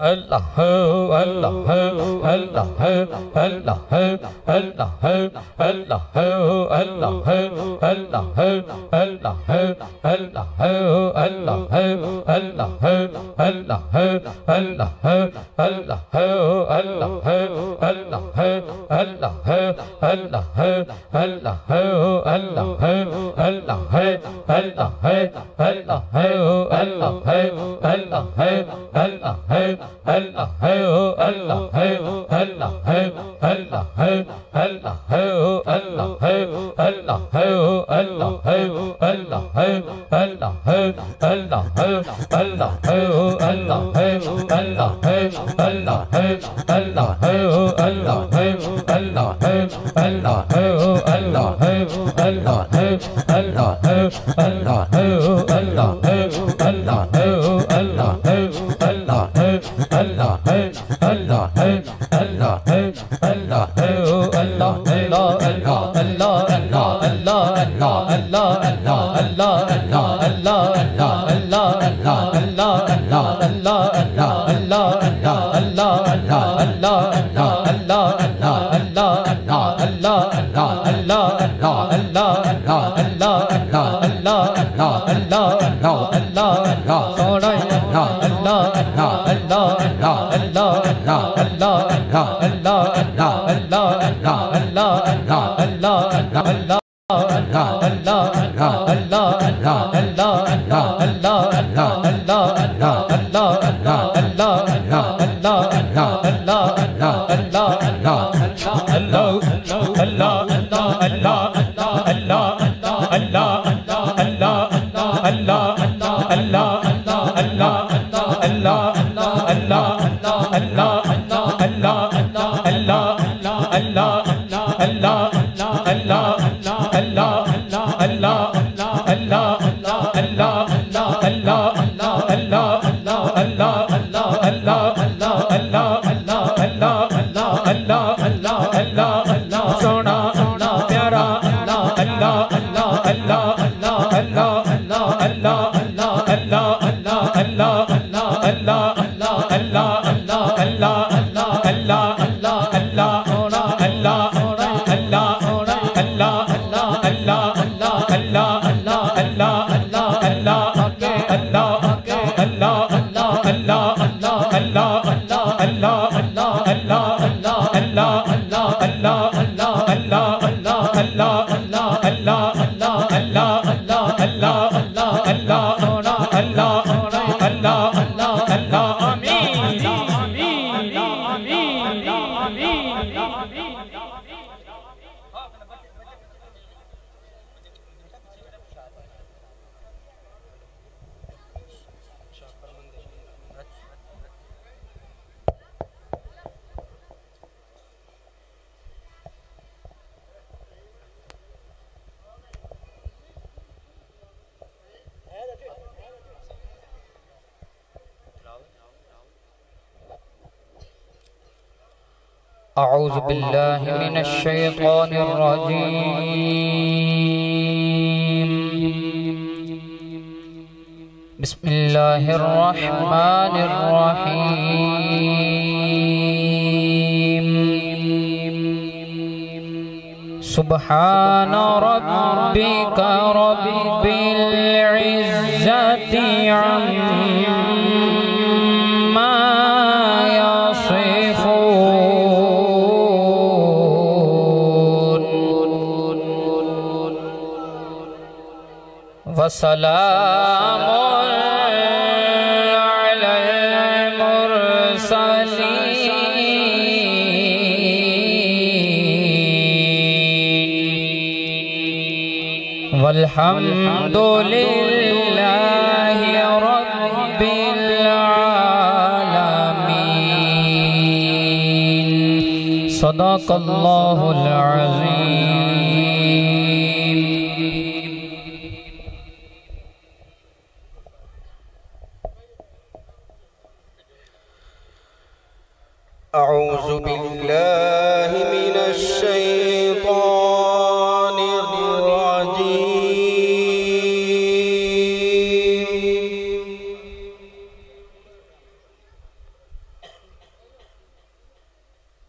अल्लाह अल्लाह अल्लाह अल्लाह अल्लाह अल्लाह अल्लाह अल्लाह अल्लाह अल्लाह अल्लाह अल्लाह अल्लाह अल्लाह अल्लाह अल्लाह अल्लाह अऊज़ु बिल्लाहि मिनश शैतानिर रजीम। बिस्मिल्लाहिर रहमानिर रहीम। सुब्हान रब्बिका रब्बिल इज़्ज़ति अम्मा वसलामुन अलल मुरसलीन वल्हम्दुलिल्लाहि रब्बिल आलमीन। सदक़ल्लाहुल अज़ीम। अऊज़ु बिल्लाहि मिनश शैतानिर रजीम।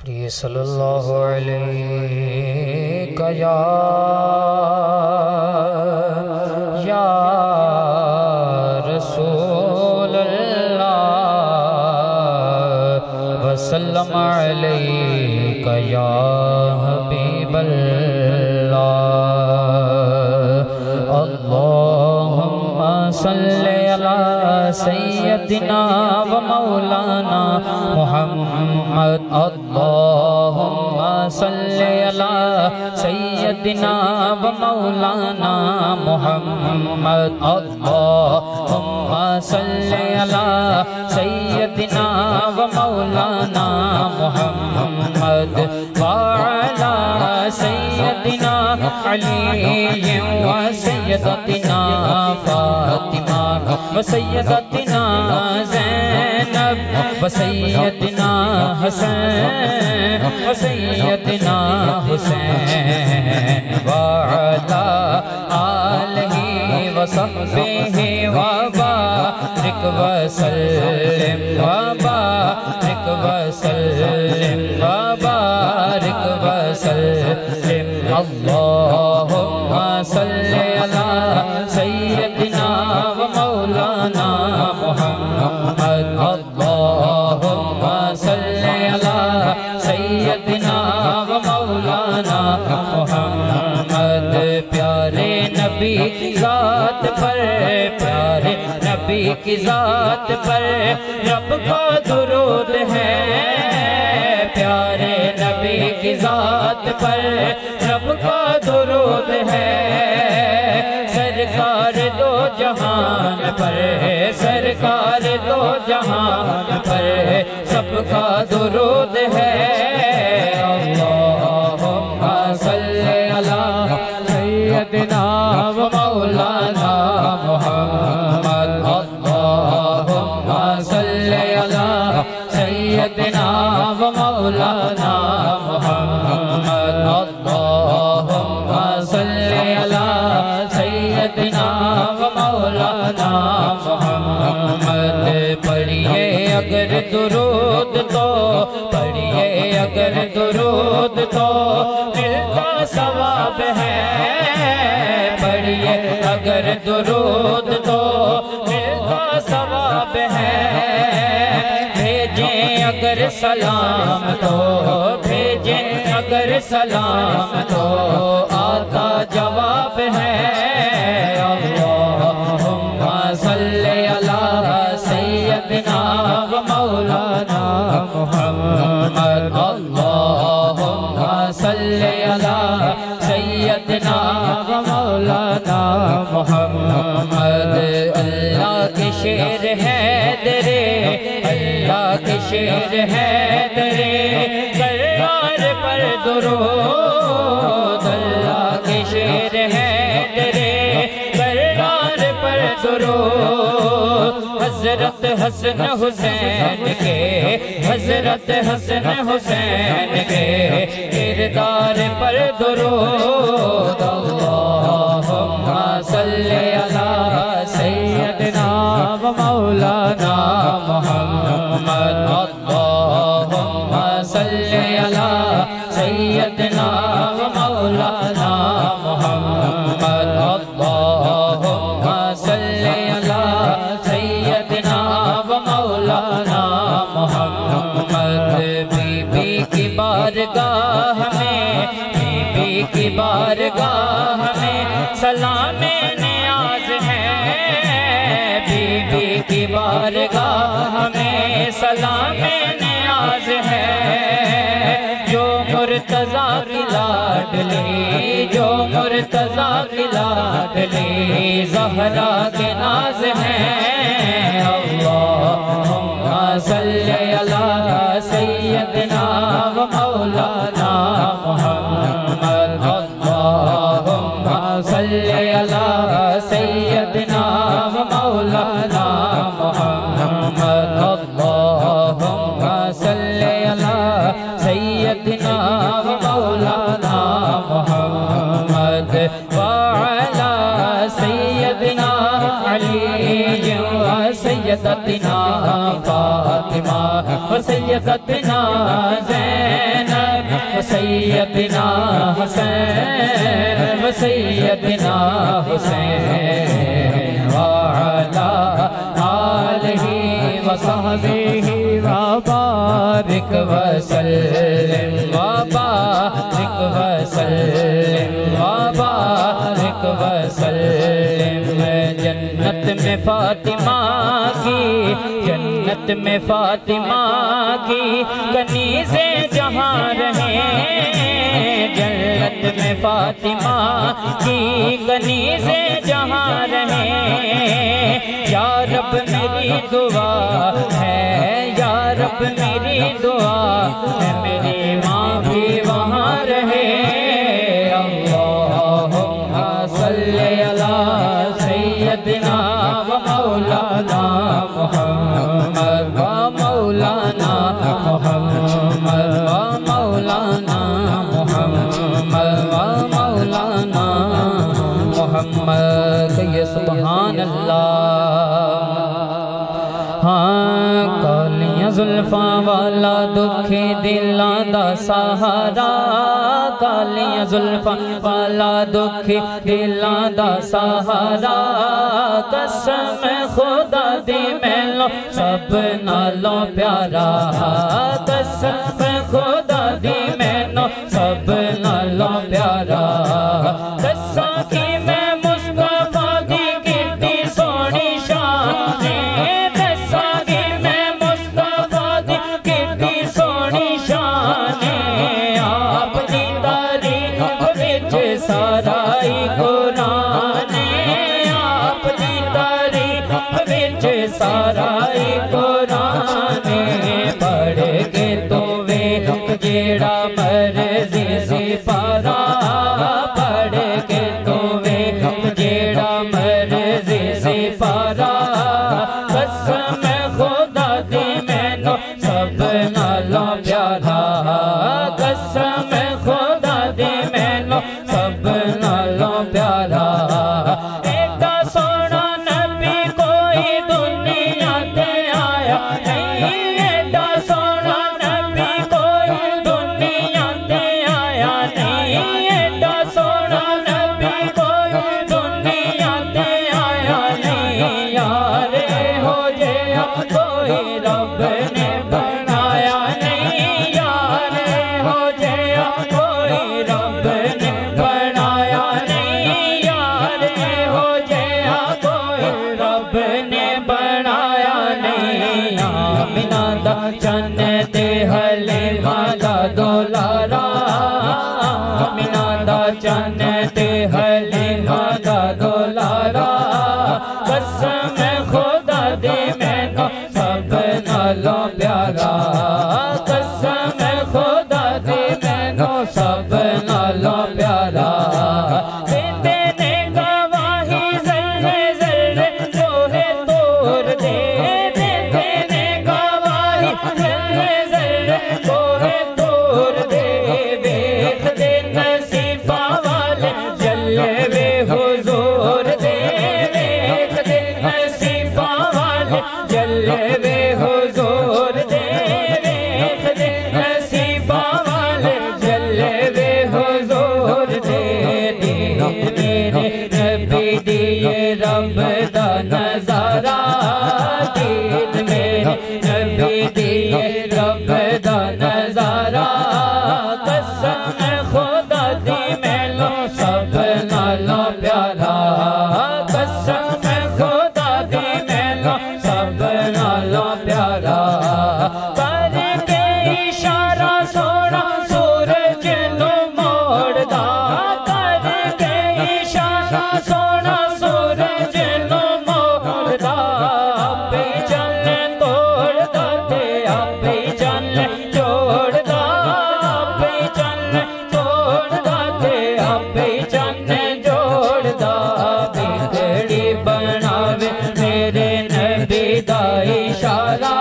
प्रिय सल्लल्लाहु अलैहि या रसूल अल्लाह वसल्लम अलैका या हबीब अल्लाह अल्लाहुम्मा सल्लि अला सय्यदिना व मौलाना मुहम्मद अल्लाहुम्मा सल्लि अला सय्यदिना व मौलाना मुहम्मद अल्लाहुम्मा सल्लि अला सय्यदिना व मौलाना मुहम्मद व अला सय्यदिना अली व सय्यदतिना फातिमा व सय्यदतिना ज़ैनब व सय्यदना हसन व सय्यदना हुसैन व अला आलिहि व सहबिहि व बारिक व सल्लिम व बारिक व सल्लिम व बारिक व सल्लिम अल्लाहुम्मा सल्लि अला सय्यदिना व मौलाना मुहम्मद अल्लाहुम्मा सल्लि अला सय्यदिना व मौलाना मुहम्मद प्यारे नबी की ज़ात पर प्यारे नबी की ज़ात पर रब का दुरूद है प्यारे नबी की ज़ात पर रब का दुरूद है सरकार दो जहान पर सरकार दो जहान पर सबका दुरूद है अल्लाहुम्मा सल्लि अला सय्यदिना व मौलाना मुहम्मद अल्लाहुम्मा सल्लि अला सय्यदिना व मौलाना मुहम्मद अल्लाहुम्मा सल्लि अला सय्यदिना व मौलाना मुहम्मद पढ़िए अगर दुरूद तो पढ़िए अगर दुरूद तो मिलता सवाब है पढ़िए अगर दुरूद तो मिलता सवाब है भेजें अगर सलाम तो भेजें अगर सलाम तो आता जवाब है अल्लाहुम्मा सल्लि अला सय्यदिना व मौलाना मुहम्मद अल्लाहुम्मा सल्लि अला सय्यदिना व मौलाना मुहम्मद अल्लाह के शेर है दरे अल्लाह के शेर है दरे करार पर दुरूद अल्लाह के शेर है दरे करार पर दुरूद हजरत हसन हुसैन के हजरत हसन हुसैन के किरदार पर दुरूद अल्लाहुम्मा सल्लि अला सय्यदिना व मौलाना मुहम्मद अल्लाहुम्मा सल्लि अला सय्यदिना व मौलाना मुहम्मद अल्लाहुम्मा सल्लि अला सय्यदिना व मौलाना मुहम्मद बीबी की बारगाह में बीबी की बारगाह में सलाम नियाज है, बीबी की बारगाह में सलाम नियाज है। जो मुर्तज़ा की लाडली, जो मुर्तज़ा की लाडली ज़हरा के नाज है। अल्लाहुम्मा सल्ली अला सय्यदिना व मौलाना मुहम्मद। अल्लाहुम्मा सल्ली अला सय्यदिना व मौलाना मुहम्मद। अल्लाहुम्मा सल्ली अला सय्यदिना व मौलाना मुहम्मद व अला सय्यदिना अली व सय्यदतिना फातिमा व सय्यदतिना ज़ैनब व सय्यदिना हुसैन व सय्यदिना हुसैन व अला आलिहि व सहबिहि व बारिक व सल्लिम व बारिक व सल्लिम व बारिक व सल्लिम। जन्नत में फातिमा की, जन्नत में फातिमा की कनीज़े जहाँ रहे। जन्नत में फातिमा की कनीज़े जहाँ रहे। या रब मेरी दुआ है, या रब मेरी दुआ है, मेरी माँ भी वहाँ रहे। अल्लाहुम्मा सल्ली अला सय्यदिना व मौलाना मुहम्मद व मौलाना मुहम्मद व मौलाना मुहम्मद व मौलाना मुहम्मद। ये सुभान अल्लाह। हाँ कालियां जुल्फा वाला दुखी दिलां दा सहारा, कालियां जुल्फा वाला दुखी दिलां दा सहारा। कसम खुदा दी मैनू सब नालों प्यारा, कसम खुदा दी मैनू सब नालों प्यारा। दस्सां कि मैं मुस्तफा दी कितनी सोहनी शान है, दस्सां कि मैं मुस्तफा दी कितनी सोहनी शान है। आप दी तारीफ विच सारा ही कुरान है, आप दी तारीफ विच सारा ही कुरान है। पढ़ के तू वेख जेड़ा मर्जी सिपारा, पढ़ के तू वेख जेड़ा मर्जी सिपारा। कसम खुदा दी मैनू सब नालों प्यारा, कसम खुदा दी मैनू सब नालों प्यारा। एडा सोहना नबी कोई दुनिया ते आया नहीं, एडा सोहना नबी कोई दुनिया ते आया नहीं, एडा सोहना नबी कोई दुनिया ते आया नहीं। यार हो गया कोई रब ने बनाया नहीं, यार हो गया कोई रब ने बनाया नहीं, यार हो गया कोई रब ने बनाया नहीं। आमिना दा चन्न ते हलीमा दा दुलारा, आमिना दा चन्न ते हलीमा दा दुलारा। कसम खुदा दी मैनू सब नालों प्यारा, कसम खुदा दी मैनू सब नालों प्यारा। देते ने गवाही ज़र्रे ज़र्रे लोहे तोड़ दे, देते ने गवाही ज़र्रे ज़र्रे लोहे तोड़ दे। देख दे नसीबा वाले जलवे हुजूर दे, देख दे नसीबा वाले जलवे हुजूर दे, देख दे नसीबा वाले जलवे हुजूर दे। मेरे नबी दिए रब दा नजारा, दीद मेरे नबी दिए रब दा नजारा। कसम खुदा दी मैनू सब नालों प्यारा, प्यारा कसम खुदा दी मैनू सब नालों प्यारा करके इशारा सोना सूरज नू मोड़दा करके इशारा सोना सूरज नू मोड़दा आपे चल तोड़दा ते आपे चल जोड़दा आपे चल तोड़दा ते आपे चल जोड़दा बिगड़ी बनावे मेरे नबी दा इशारा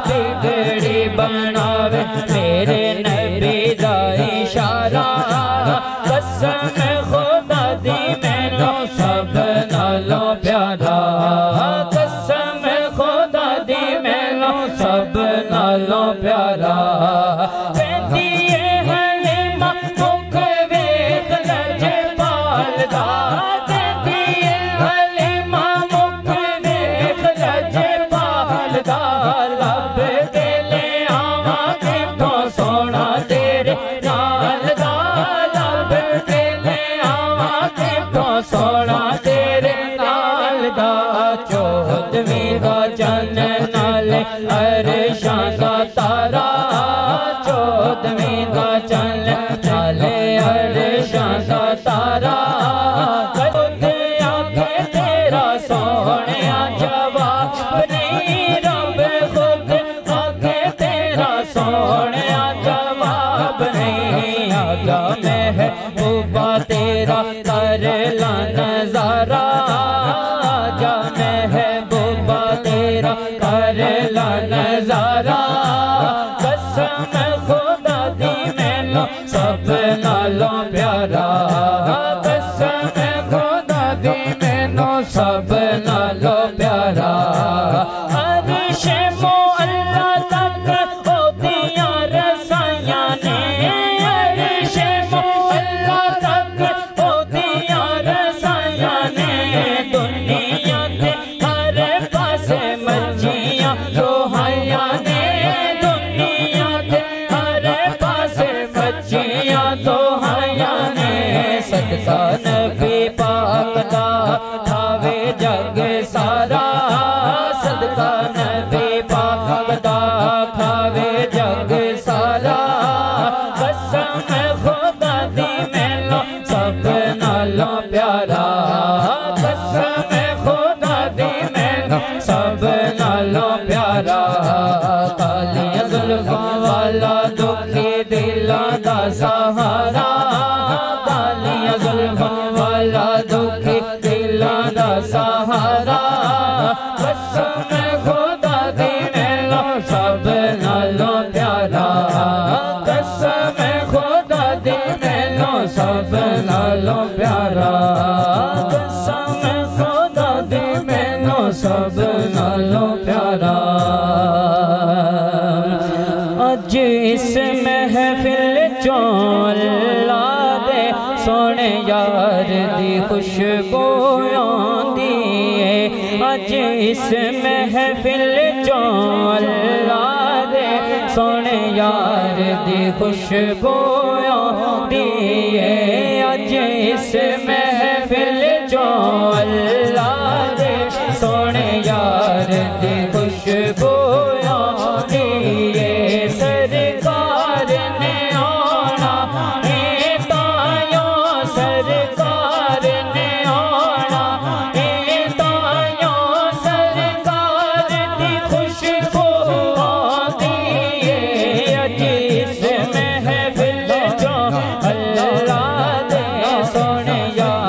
बिगड़ी बनावे मेरे नबी दा इशारा कसम खुदा दी मैनू सब नालों प्यारा कसम खुदा दी मैनू सब नालों प्यारा कहती है हलीमा मुख वेख लजपाल दा कहती है हलीमा मुख वेख लजपाल दा लब के ले आवां कितों सोना तेरे नाल दा लब के ले आवां कितों सोना तेरे नाल दा चौदहवीं दा चन्न नाल अरशां दा तारा चौदहवीं दा चन्न नाल अरशां दा तारा खुद आखे तेरा सोहणिया जवाब नहीं रब खुद आखे तेरा सोहणिया जवाब नहीं आगा महबूबा तेरा कर ला नजारा आजा महबूबा तेरा कर ला नजारा कसम खुदा दी मैनू सब नालों प्यारा कसम खुदा दी मैनू सब नालों प्यारा अर्श मुअल्ला तक ओदियां रसाइयां ने अर्श मुअल्ला तक ओदियां रसाइयां ने दुनिया ते हर पासे मर्जियां दोहाइयां ने दुनिया ते हर पासे मर्जियां दोहाइयां ने सदका नबी पाक दा खावे जग सारा सदका नबी पाक दा खावे जग सारा कसम खुदा दी मैनू सब नालों प्यारा कसम खुदा दी मैनू सब नालों प्यारा कालियां जुल्फां वाला दुखी दिलां दा सहारा कालियां जुल्फां वाला दुखी दिलां दा सहारा कसम खुदा दी मैनू सब नालों प्यारा कसम खुदा दी मैनू सब नालों प्यारा कसम खुदा दी मैनू सब नालों प्यारा अज इस महफिल चों अल्लाह दे सोने यार दी खुशबू आंदी है अज इस महफिल चों अल्लाह दे सोने यार दी खुशबू आंदी है अज इस महफिल चों अल्लाह दे सोने यार दी खुशबू आंदी है सरकार ने आना ए तायों सरकार ने आना ए तायों सरकार दी खुशबू आंदी है अज इस महफिल चों अल्लाह दे सोने यार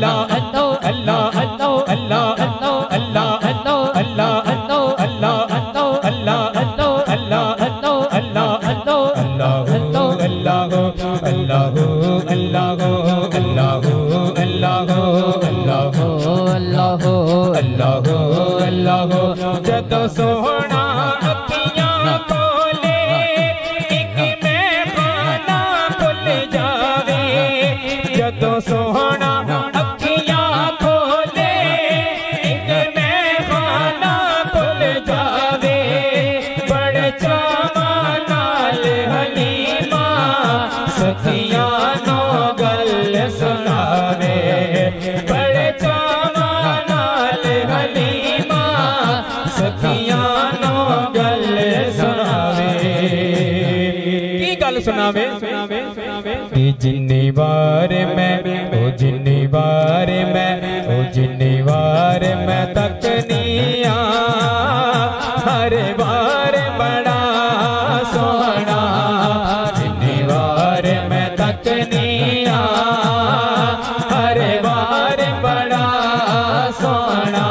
अल्लाह अल्लाह अल्लाह अल्लाह अल्लाह अल्लाह जदों सोहना अखियां खोले एक मेहमाना खुल जावे जदों सोहना अखियां खोले एक मेहमाना खुल जावे बड़े चावां नाल हलीमा सखियां नो गल सुनावे बड़े चावां नाल हलीमा सखियां नो गल सुनावे की गल सुनावे कि जिन्नी बार मैं ओ जिन्नी बार मैं ओ जिन्नी बार मैं तकनिया हर बार बड़ा सोहना जिन्नी बार मैं तकनिया हर बार बड़ा सोहना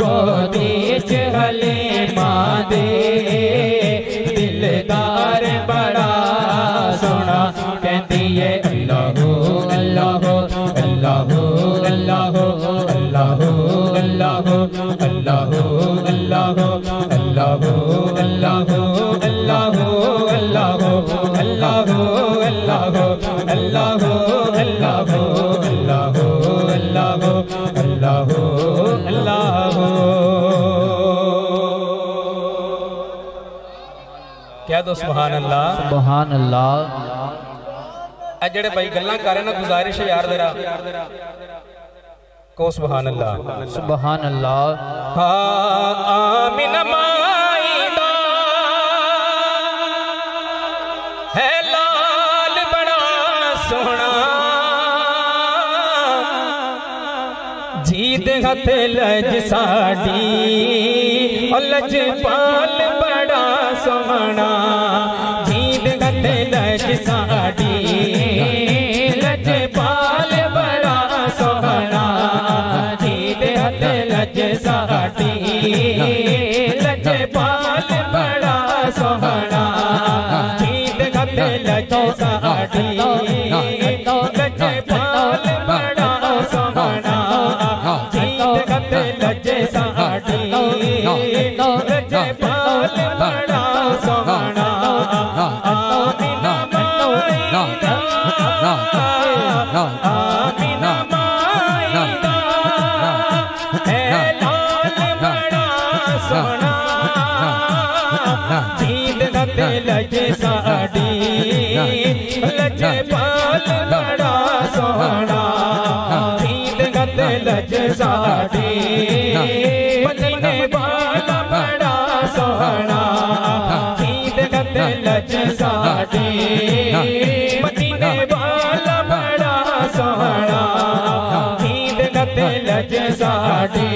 गोदी च हलीमा दे दिलदार बड़ा सोहना कहती है अल्लाह अल्लाह अल्लाह अल्लाह अल्लाह अल्लाह अल्लाह अल्लाह अल्लाह अल्लाह अल्लाह अल्लाह अल्लाह अल्लाह अल्लाह अल्लाह अल्लाह अल्लाह अल्लाह क्या दो सुभान अल्लाह सुभान अल्लाह ए जेड़े भाई गल्लां कर रहे ना गुजारिश है यार जरा को सुभान अल्लाह सुभान अल्लाह हा आमीना माई दा है लाल बड़ा सोहना जीद हथ लज साडी और लजपाल बड़ा सोहना जीद हथ लज साडी लजपाल बड़ा सोहना जीद हथ लज साडी लजपाल बड़ा सोहना जीद हथ लज साडी लजपाल बड़ा सोहना जीद हथ लज साडी लजपाल बड़ा सोहना आमीना माई दा आमीना माई दा है लाल बड़ा सोहना जीद हथ लज साडी लजपाल बड़ा सोहना जीद हथ लज साडी मदीने वाला बड़ा सोहना जीद हथ लज साडी मदीने वाला बड़ा सोहना जीद हथ लज साडी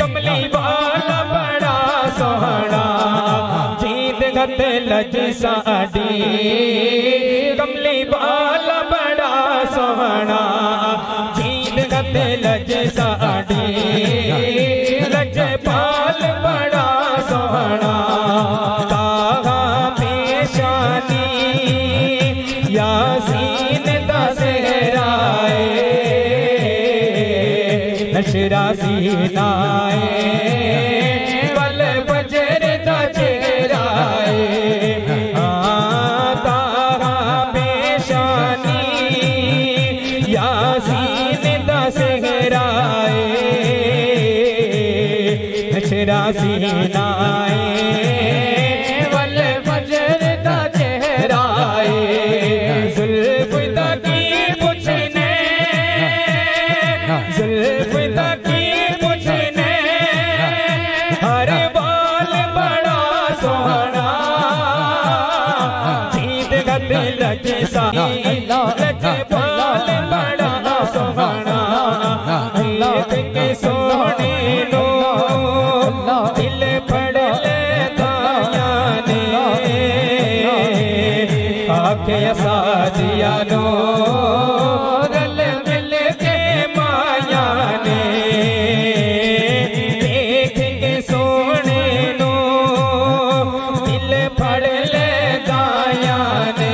कमली वाला बड़ा सोहना जीद हथ लज साडी कमली वाला बड़ा सोहना जीद हथ लज साडी लजपाल बड़ा सोहना ताहा पेशानी यासीन दा सेहराए नशरा सीनाए वल बजर दा चेहराए ताहा पेशानी यासीन दा सेहराए नशरा सीनाए वल बजर दा चेहराए जुल्फ दा की पुछने जुल्फ दा की पुछने हर बाल बड़ा सोहना जीद हथ लज साडी लजपाल बड़ा सोहना देख के सोहने नो दिल फड़ ले दाया ने आखे साजिया नो गल मिल के माया ने देख के सोने नो दिल फड़ ले दाया ने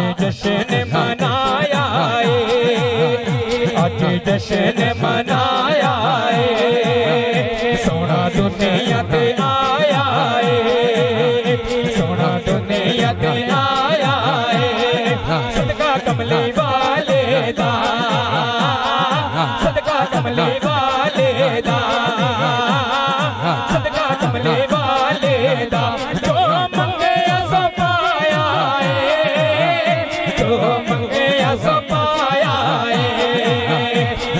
जश्न मनाया आज जश्न मनाया सोना दुनिया ते आया सोना दुनिया ते आया सदका कमली वाले दा सदका कमली वाले दा सदका कमली वाले दा जो मंगे सो पाया जो मंगे सो पाया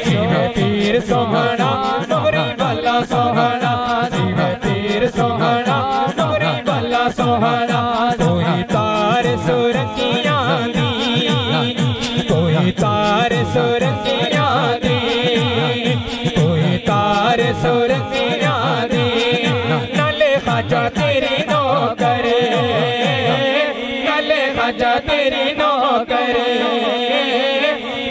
जीवे पीर सोहना नूरी वाला सोहना जीवे पीर सोहना नूरी वाला सोहना कोई तार सुरंगियां दी कोई तार सुरंगियां दी कोई तार सुरंगियां दी नाले खाजा तेरी नौकर नाले खाजा तेरी नौकर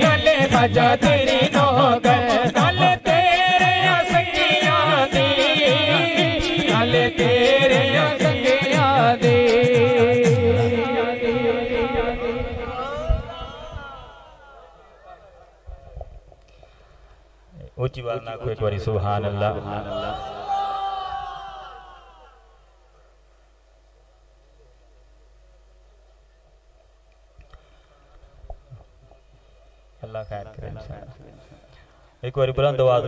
नाले खाजा तेरी नौकर नाले तेरे संगियां दी नाले तेरे संगियां दी ऊंची आवाज ना कोई एक बारी सुभान अल्लाह अल्लाह खैर करे इंशाअल्लाह एक बारी बुलंद आवाज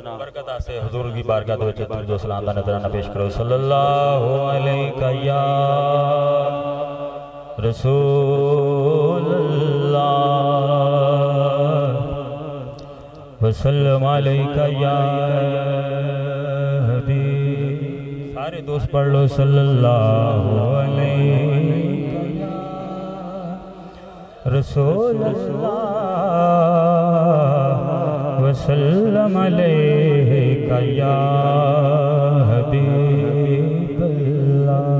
ना बरकत से हुजूर की बारगाह दो जो सलाम दा नजराना पेश करो सल्लल्लाहु अलैहि या रसूल अल्लाह वसल्लम अलैका या हबीब सारे दोस्त पढ़ लो सल्लल्लाहु अलैहि रसूल अल्लाह वसल्लम अलैका या हबीब अल्लाह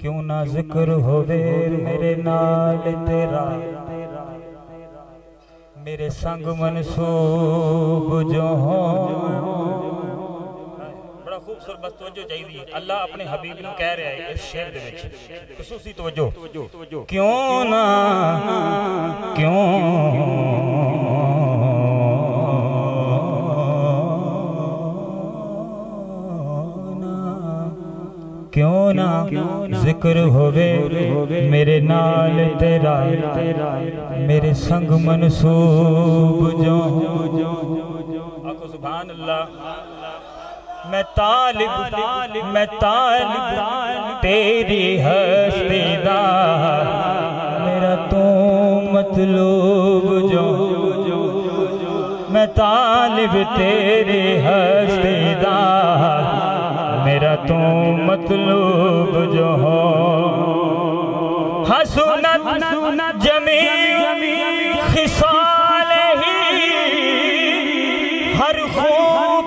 क्यों ना जिक्र होवे मेरे नाल तेरा मेरे संग मनसूब जो हो बड़ा खूबसूरत बस तवज्जो चाहिए अल्लाह अपने हबीब नूं कह रहा है इस शेर दे विच खसूसी तवज्जो क्यों ना क्यों ना जिक्र होवे मेरे नाल तेरा मेरे संग मनसूब जो आखो सुभान अल्लाह मैं तालिब तेरी हस्ती दा मेरा तू मतलूब जो मैं तालिब तेरी हस्ती दा मेरा तू मतलूब जो हो हसनत जमी खिसाल ही हर खूब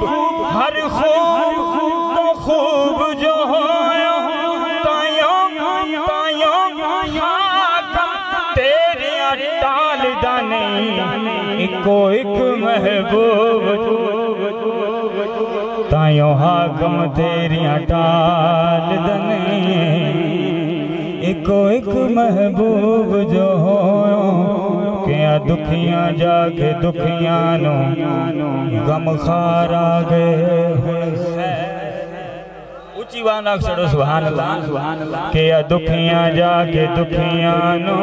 तो खूब जो हो तेरे टाल दाने इको एक महबूब तायो हाकम तेरिया टाल दने इको एक महबूब जो हो क्या दुखियां जाके दुखियां नो गम खारा गए ऊंची वाना छड़ो सुभान अल्लाह क्या दुखियां जाके दुखियां नो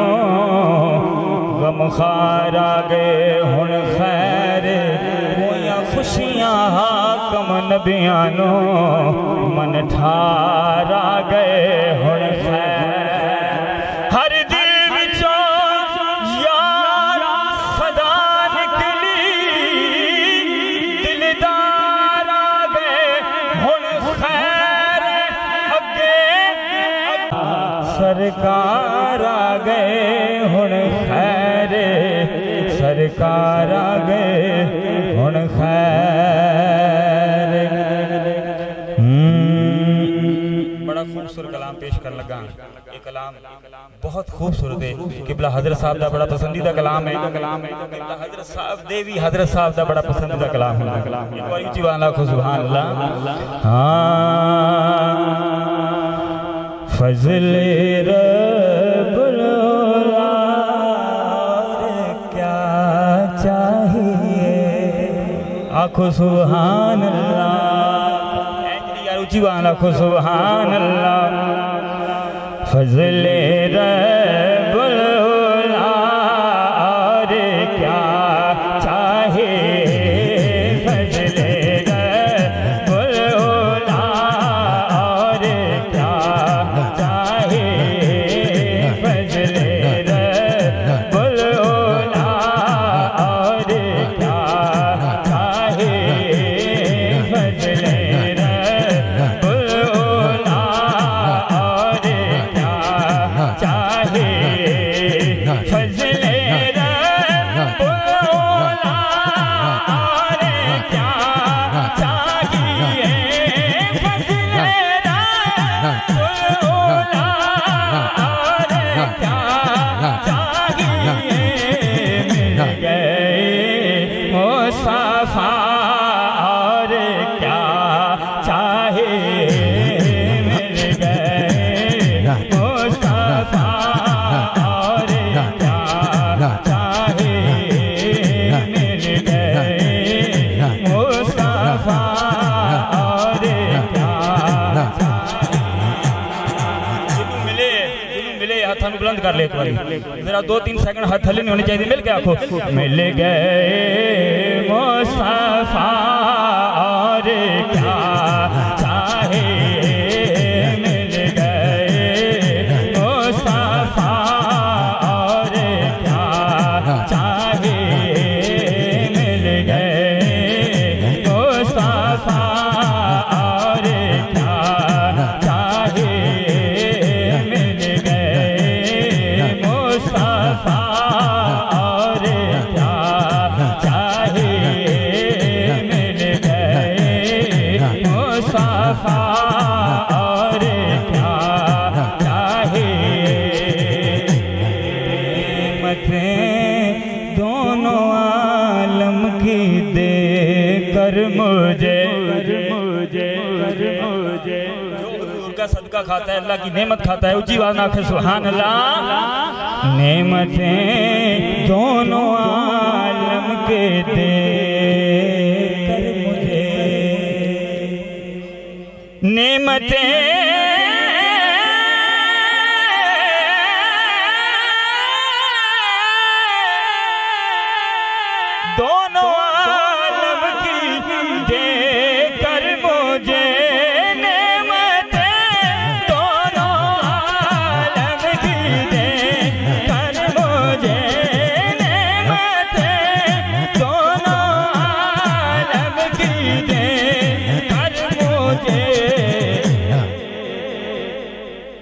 गम खारा गए हुण खैर खुशियां हाकम नबियां नो मन ठारा गए हुण हर दिल विचों यार सदा निकली दिलदार आ गए सरकार आ गए हुण खैर, सरकार आ गए हुण खैर। बड़ा खूबसूरत कलाम पेश कर लगा। ये कलाम बहुत खूबसूरत है। किबला हजरत साहब का बड़ा पसंदीदा कलाम है। किबला हजरत साहब देवी हजरत साहब का बड़ा पसंदीदा कलाम है। ऊंची वाला को सुभान अल्लाह। हाँ फजले रब्बुल आलम क्या चाहिए, आखो सुभान अल्लाह। ऊंची वाला को सुभान अल्लाह। फजले रब्बुल आलम क्या चाहिए, फजले रब्बुल आलम क्या चाहिए, फजले रब्बुल आलम क्या चाहिए, फजले बुलंद कर ले एक बारी जरा 2-3 सेकंड हाथ थले नहीं होने चाहिए। मिल के आखो मिल गए मुस्तफा और क्या चाहिए, मिल गए मुस्तफा और क्या चाहिए, मिल गए मुस्तफा और क्या चाहिए, मिल गए मुस्तफा और क्या चाहिए, मिल गए मुस्तफा और क्या चाहिए। नेमतें दोनों आलम की दे कर मुझे, का सदका खाता है, अल्लाह की नेमत खाता है। ऊंची आवाज में सुभान अल्लाह। नेमतें दोनों आलम के दे कर मुझे, नेमतें दोनों आलम की दे कर मुझे,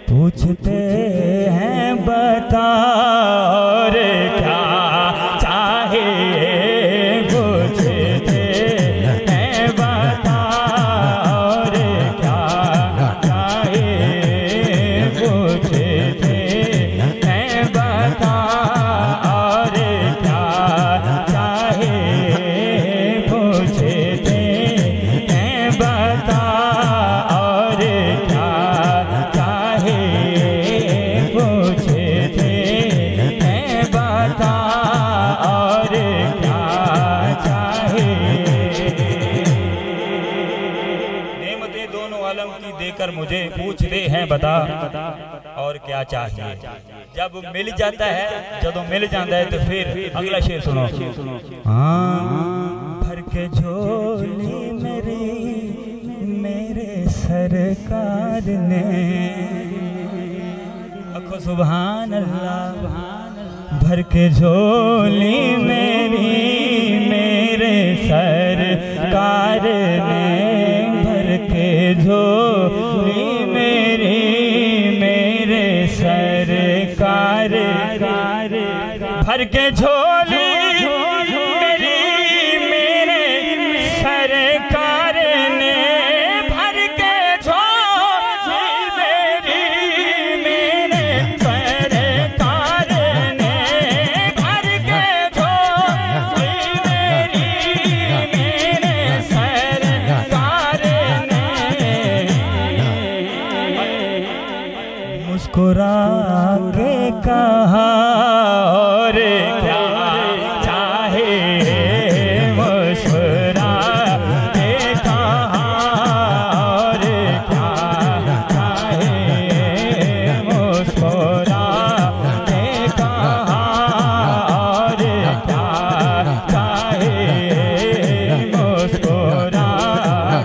पूछते हैं बता और क्या चाहिए, पूछते हैं बता और क्या चाहिए, पूछते हैं बता और क्या चाहिए, पूछते हैं बता और क्या देकर मुझे पूछते हैं बता और क्या चाहिए। जब मिल जाता है, जब मिल जाता है तो फिर अगला शेर सुनो। हाँ भर के झोली मेरी मेरे सरकार ने, अखो सुभान अल्लाह। भर के झोली मेरी मेरे सरकार ने, भर के झोली मेरी मेरे सरकार भर के झोली मेरी मेरे सरकार ने, भर के झोली मेरी मेरे सरकार ने, भर के झोली मेरी मेरे सरकार ने। मुस्कुरा के कहा और क्या चाहे, मुस्कुरा के कहा और क्या चाहे, मुस्कुरा के कहा और क्या चाहे, मुस्कुरा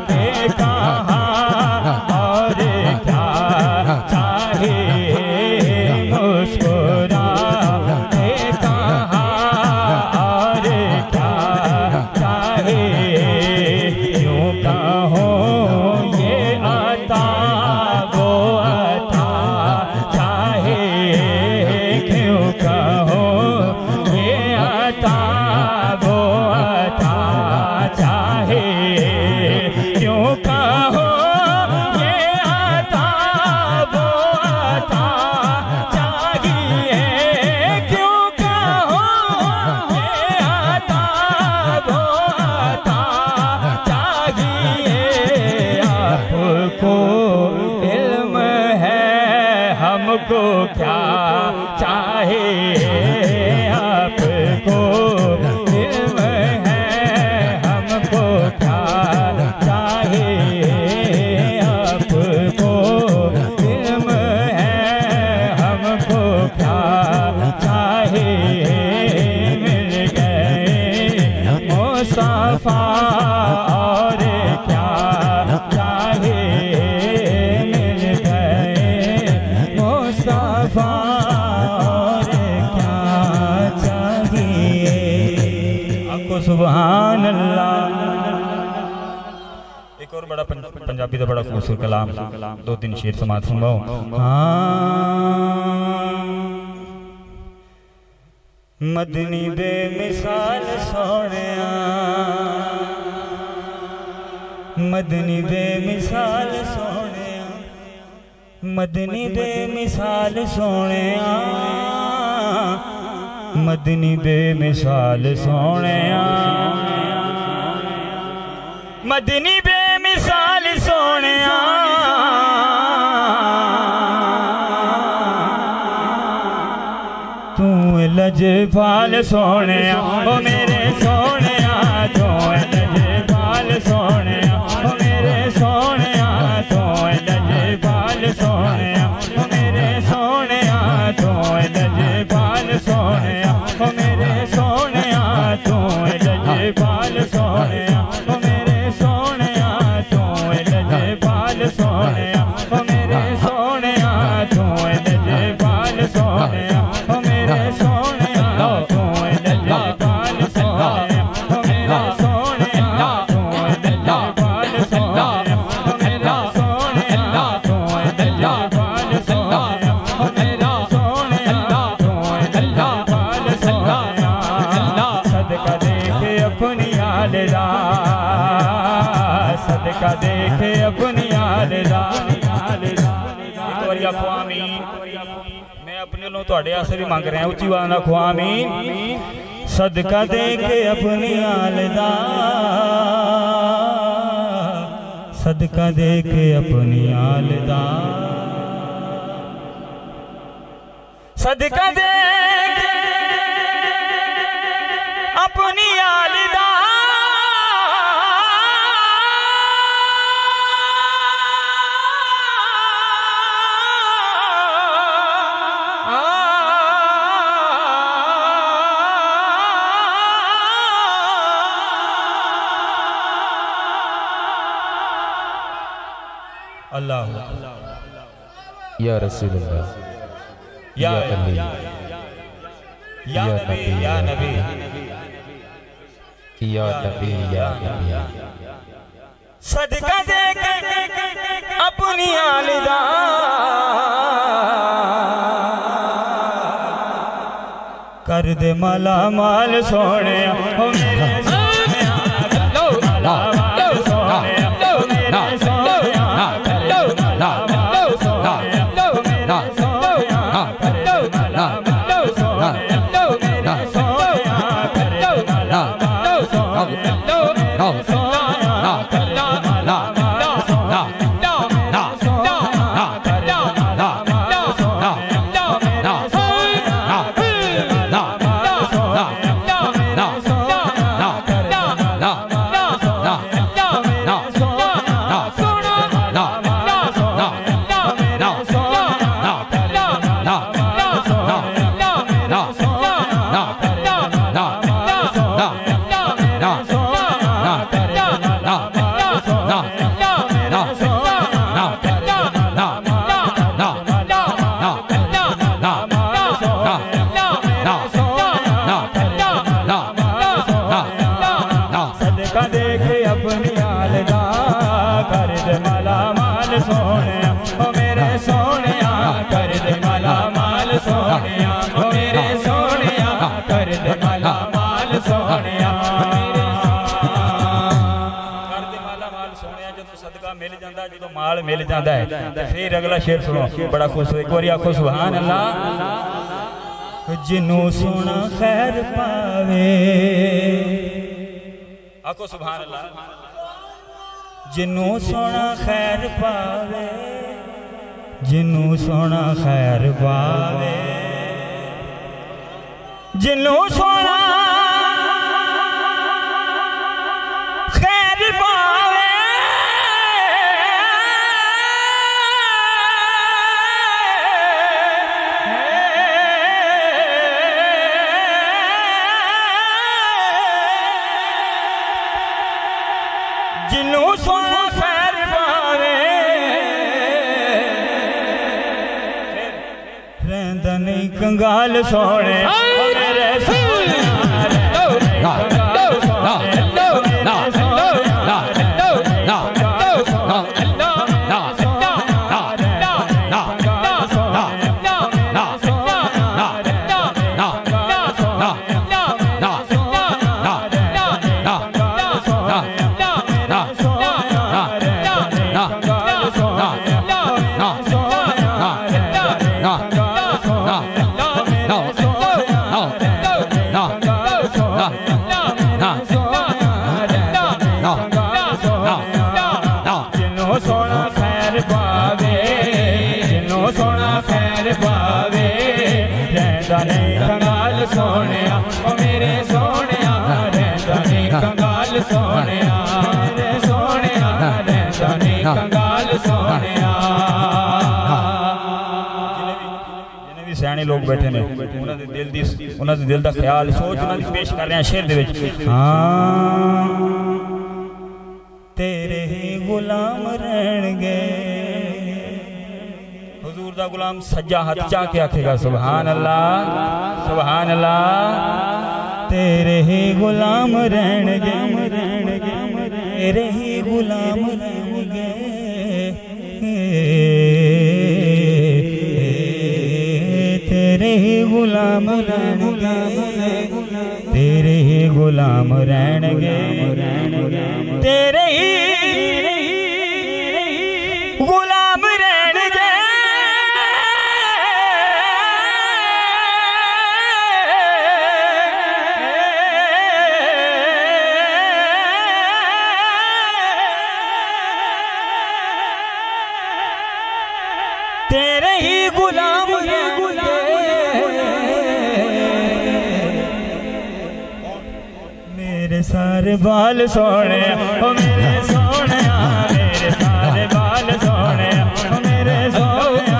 के कहा और क्या चाहे, मुस्कुरा के कहा और क्या चाहे। यूं कहो ये आता वो आता चाहे, क्यों कहो ये आता वो आता चाहे, क्यों कहो ये आता वो आता चाहिए, क्यों कहो ये आता वो आता चाहिए। आपको इल्म है हमको क्या चाहे, आपको इल्म है हमको क्या चाहे, आपको इल्म है हमको क्या चाहे। मिल गए मुस्तफा और क्या चाहे, मिल गए मुस्तफा और क्या चाहिए। आपको सुभान अल्लाह। एक और बड़ा पंजाबी का बड़ा खूबसूरत कलाम, दो तीन शेर समाज सुनवाओ। मदनी बेमिसाल सोहणिया, मदनी बेमिसाल सोहणिया, मदनी बेमिसाल सोहणिया, मदनी बेमिसाल सोहणिया, मदनी बेमिसाल सोहणिया। तू लजपाल सोहणिया ओ मेरे सोहणिया, तू लजपाल सोहणिया ओ मेरे सोहणिया, तू लजपाल सोहणिया ओ मेरे सोहणिया, तू लजपाल सोहणिया ओ मेरे सोहणिया, तू लजपाल सोहणिया ओ मेरे सोहणिया, तू लजपाल सोहणिया ओ मेरे सोहणिया, तू लजपाल सोहणिया ओ मेरे सोहणिया, तू लजपाल सोहणिया ओ मेरे सोहणिया, तू लजपाल सोहणिया ओ मेरे सोहणिया, तू लजपाल सोहणिया ओ मेरे सोहणिया, तू लजपाल सोहणिया। सदका देखे अपनी आलदा, सदका देखे अपनी आलदा। एक बारी आखो आमीन। मैं अपने लोग तुहाडे आसे भी मंग रहा हूं, उच्ची आवाज़ नाल आखो आमीन। सदका देखे अपनी आलदा, सदका देखे अपनी आलदा, सदका देखे अपनी आलदा। अल्लाह या रसूल अल्लाह या अली या नबी या नबी या नबी या नबी। सदका दे अपनी आलिदा कर दे माला माल सोने ओ मेरे सोने माला माल सोने ओ मेरे सोने कर दे माला माल सोने ओ मेरे सोने कर दे माला माल सोने ओ मेरे सोने कर दे माला माल सोने ओ मेरे सोने कर दे माला माल सोने मिल जाता जो माल मिल जाता है तो फिर अगला शेर सुनो बड़ा खुश हो एक बार आखो सुभान अल्लाह जिन्हों सोना खैर पावे आखो सुभान अल्लाह जिन्हों सोना खैर पावे जिन्हों सोना खैर पावे जिन्हों सोना खैर पावे जिन्हों सोना खैर पावे रहंदा नहीं कंगाल सोने मेरे सोने सोने ओ मेरे सोने रहंदा नहीं कंगाल सोने मेरे सोने रहंदा नहीं कंगाल सोने जिन्हें भी सियाने लोग बैठे ने उन्हां दे दिल दा ख्याल सोच उन्हां दी पेश कर रहे हैं शेर दे विच तेरे ही गुलाम रहणगे हुजूर दा गुलाम सज्जा हाथ चा के आखेगा सुभान अल्लाह सुभान अल्लाह तेरे ही गुलाम रहणगे तेरे ही गुलाम रहणगे तेरे ही गुलाम रहणगे तेरे ही गुलाम रहणगे तेरे ही गुलाम रहणगे तेरे ही गुलाम मेरे सारे बाल सोने ओ मेरे सोने मेरे सारे बाल सोने ओ मेरे सोने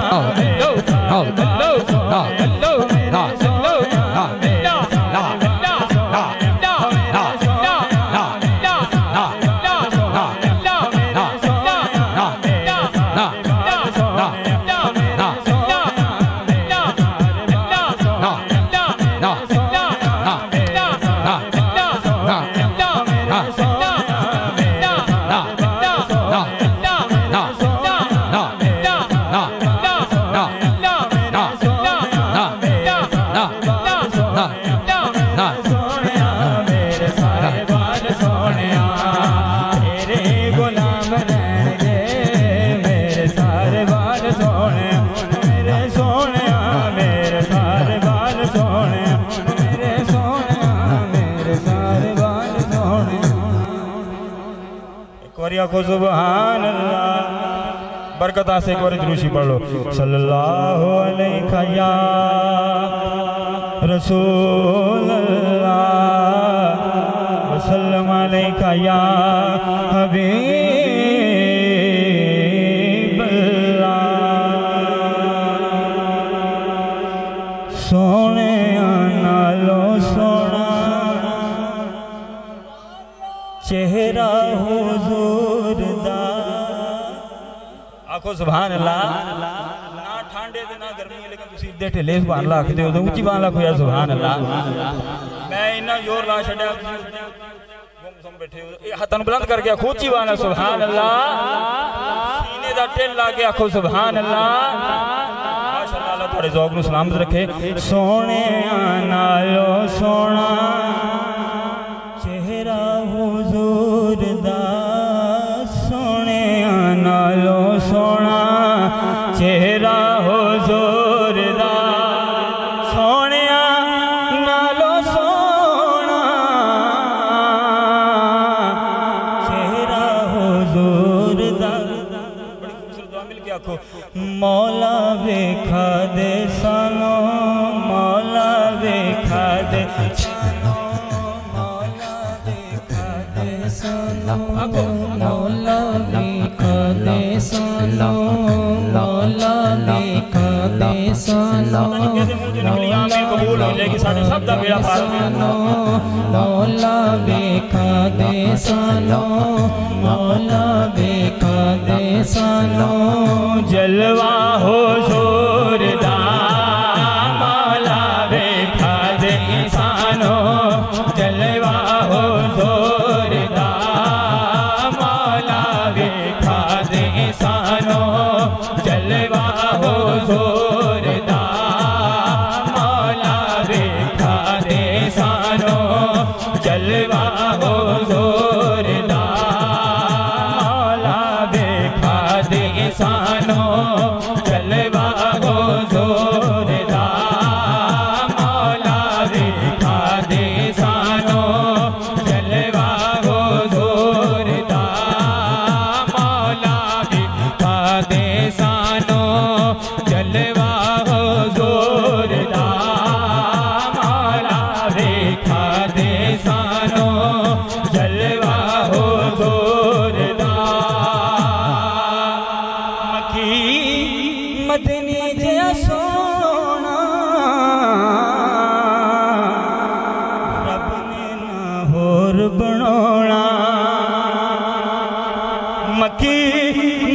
बारी आखो सुभान अल्लाह। बरकत से एक बार दुरूद पढ़ लो। सल्लल्लाहु अलैहि या रसूल अल्लाह वसल्लम अलैका या हबीब अल्लाह। सोने नालो सोना चेहरा हुजूर दा। आखो सुभान अल्लाह। ना ठंडे ते ना गर्मी लेकिन तुसी इदे ढिले सुभान अल्लाह आखदे हो तो ऊंची बात लाखो यार सुभान अल्लाह। मैं इन्ना जोर ला छड्या गुम बैठे हो हाथां नूं बुलंद करके आखो ऊंची बात सुभान अल्लाह। सीने दा ढिल ला के आखो सुभान अल्लाह। माशाअल्लाह अल्लाह तुहाडे ज़ौक़ नूं सलामत रखे। सोने नालो सोना चेहरा हुजूर दा। सोने नालो सोना चेहरा हुजूर दा। सोने नालो सोना चेहरा हुजूर दा। बड़ी खूबसूरत दुआ मिल के आखो मौला वेखा दे सानो मौला वेखा दे मौला वेखा दे सानो मौला वेखा दे सानो कबूल हो जाएगी साडे सब दा बेड़ा पार। मौला वेखा दे सानो मौला वेखा दे सानो जलवा हो जोर दा। मौला वेखा दे सानो जलवा हो जोर दा। मौला वेखा दे सानो जलवा हो जोर दा। मौला वेखा दे सानो जलवा हो जोर दा। मौला वेखा दे सानो जलवा हो जोर दा। मौला वेखा दे सानो जलवा हो जोर दा। मौला वेखा दे सानो जलवा हो जोर दा। मौला वेखा दे सानो जलवा हो जोर दा। मकी मदनी जया सोना रब ने ना होर बनाना। मकी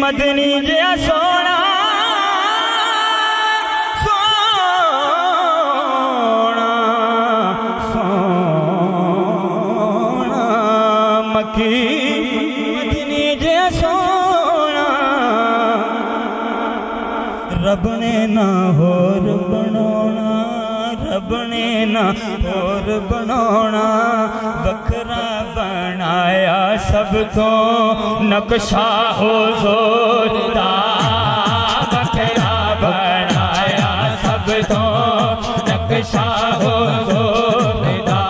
मदनी जया सोना सोना सोना। मकी मदनी जया सोना रब ने ना होर बनाना। रब ने ना होर बनाना। वखरा बनाया सब तो नक्शा हुजूर दा। वखरा बनाया सब तो नक्शा हुजूर दा।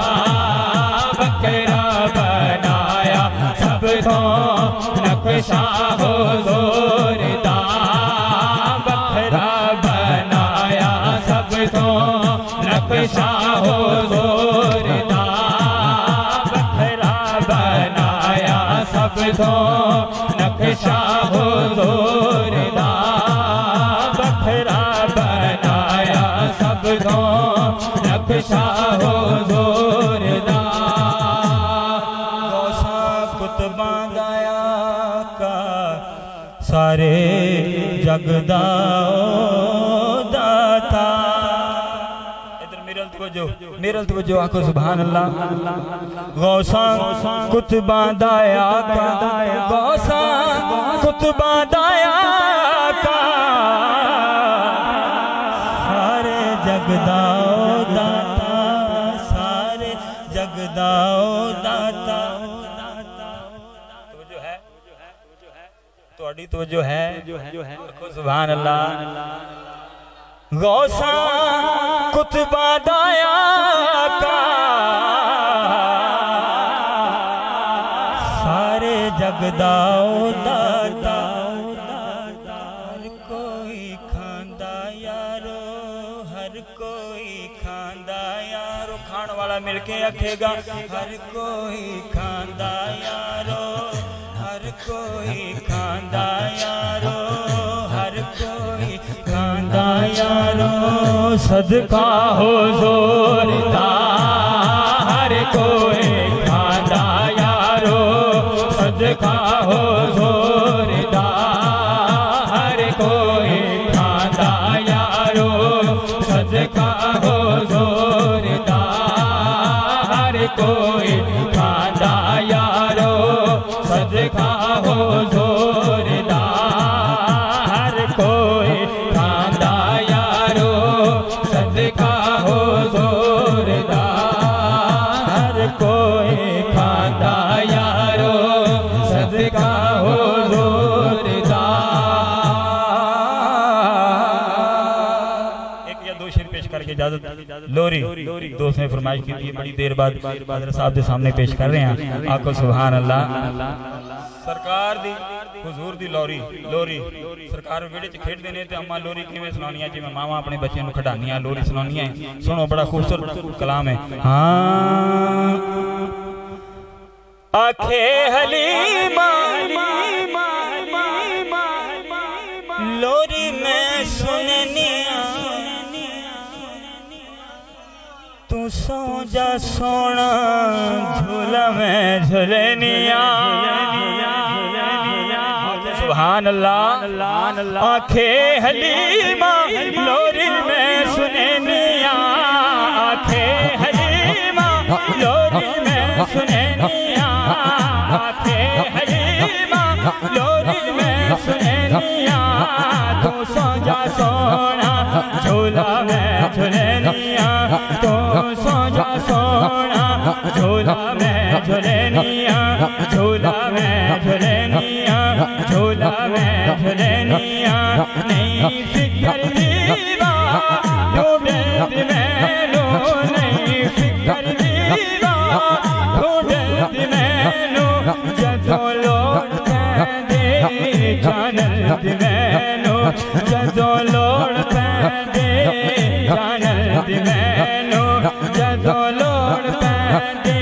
वखरा बनाया सब तो नक्शा हुजूर दा। वखरा बनाया सब तो नक्शा हुजूर दा। वखरा बनाया सब तो नक्शा हुजूर दा। वखरा बनाया सब तो नक्शा हुजूर दा। गौसा कुतबा दाया का सारे जगदा दाता। इधर मेरल तवज्जो आखो सुभान अल्लाह। गौसा कुतबा दाया का गौसा कुतबा दाया का सारे जगदा दाता। सारे जगदा दाता। तवज्जो है तुहाडी तवज्जो है सुभान अल्लाह। गौसा कुतबा दाया का सारे जग मंगदा दाता हर कोई खांदा यारो, हर कोई खांदा यारो। खाण वाला मिलके आखेगा हर कोई खांदा यारो, हर कोई खांदा यारो, हर कोई खांदा यारो। सदका हो जोरदार हर कोई खांदा यारो, सदका हो जोरदार हर कोई खांदा यारो, सदका हो जोरदार हर कोई खांदा यारो, सदका हो जोरदार हर कोई खांदा यारो, सदका हो जोरदार हर कोई खांदा यारो, सदका हो जोरदार। एक या दो शेर पेश करके इजाजत। लोरी दोस्त ने फरमाइश की थी, बड़ी देर बाद हज़रत साहब के सामने पेश कर रहे हैं। आको सुभान अल्लाह। सरकार दी हुजूर दी लोरी सरकार वेड़े च खेडदे ने ते अम्मा लोरी किवें सुनानियां, जिवें मावां अपने बच्चों नूं खडानियां लोरी सुनानियां। सुनो बड़ा खूबसूरत कलाम है। हाँ आखे हलीमा लोरी में सुननिया, तू सो जा सोना झूला में झुलनिया। सुभान अल्लाह। आखे हलीमा लोरी में सुननिया, आखे हलीमा लोरी में सुननिया, आखे हलीमा लोरी में सुननिया। तू सो जा सोना झूला में झुलनिया, तू सो जा सोना झूला में झुलनिया, झूला में झुलनिया, झूला में झुलनिया। नहीं फिकर दीवा ढूंढे मैनू, नहीं फिकर दीवा ढूंढे मैनू। जदों लोड़ पैंदे जानल मैनू, जदों लोड़ पैंदे जानल मैनू, जदों लोड़ पैंदे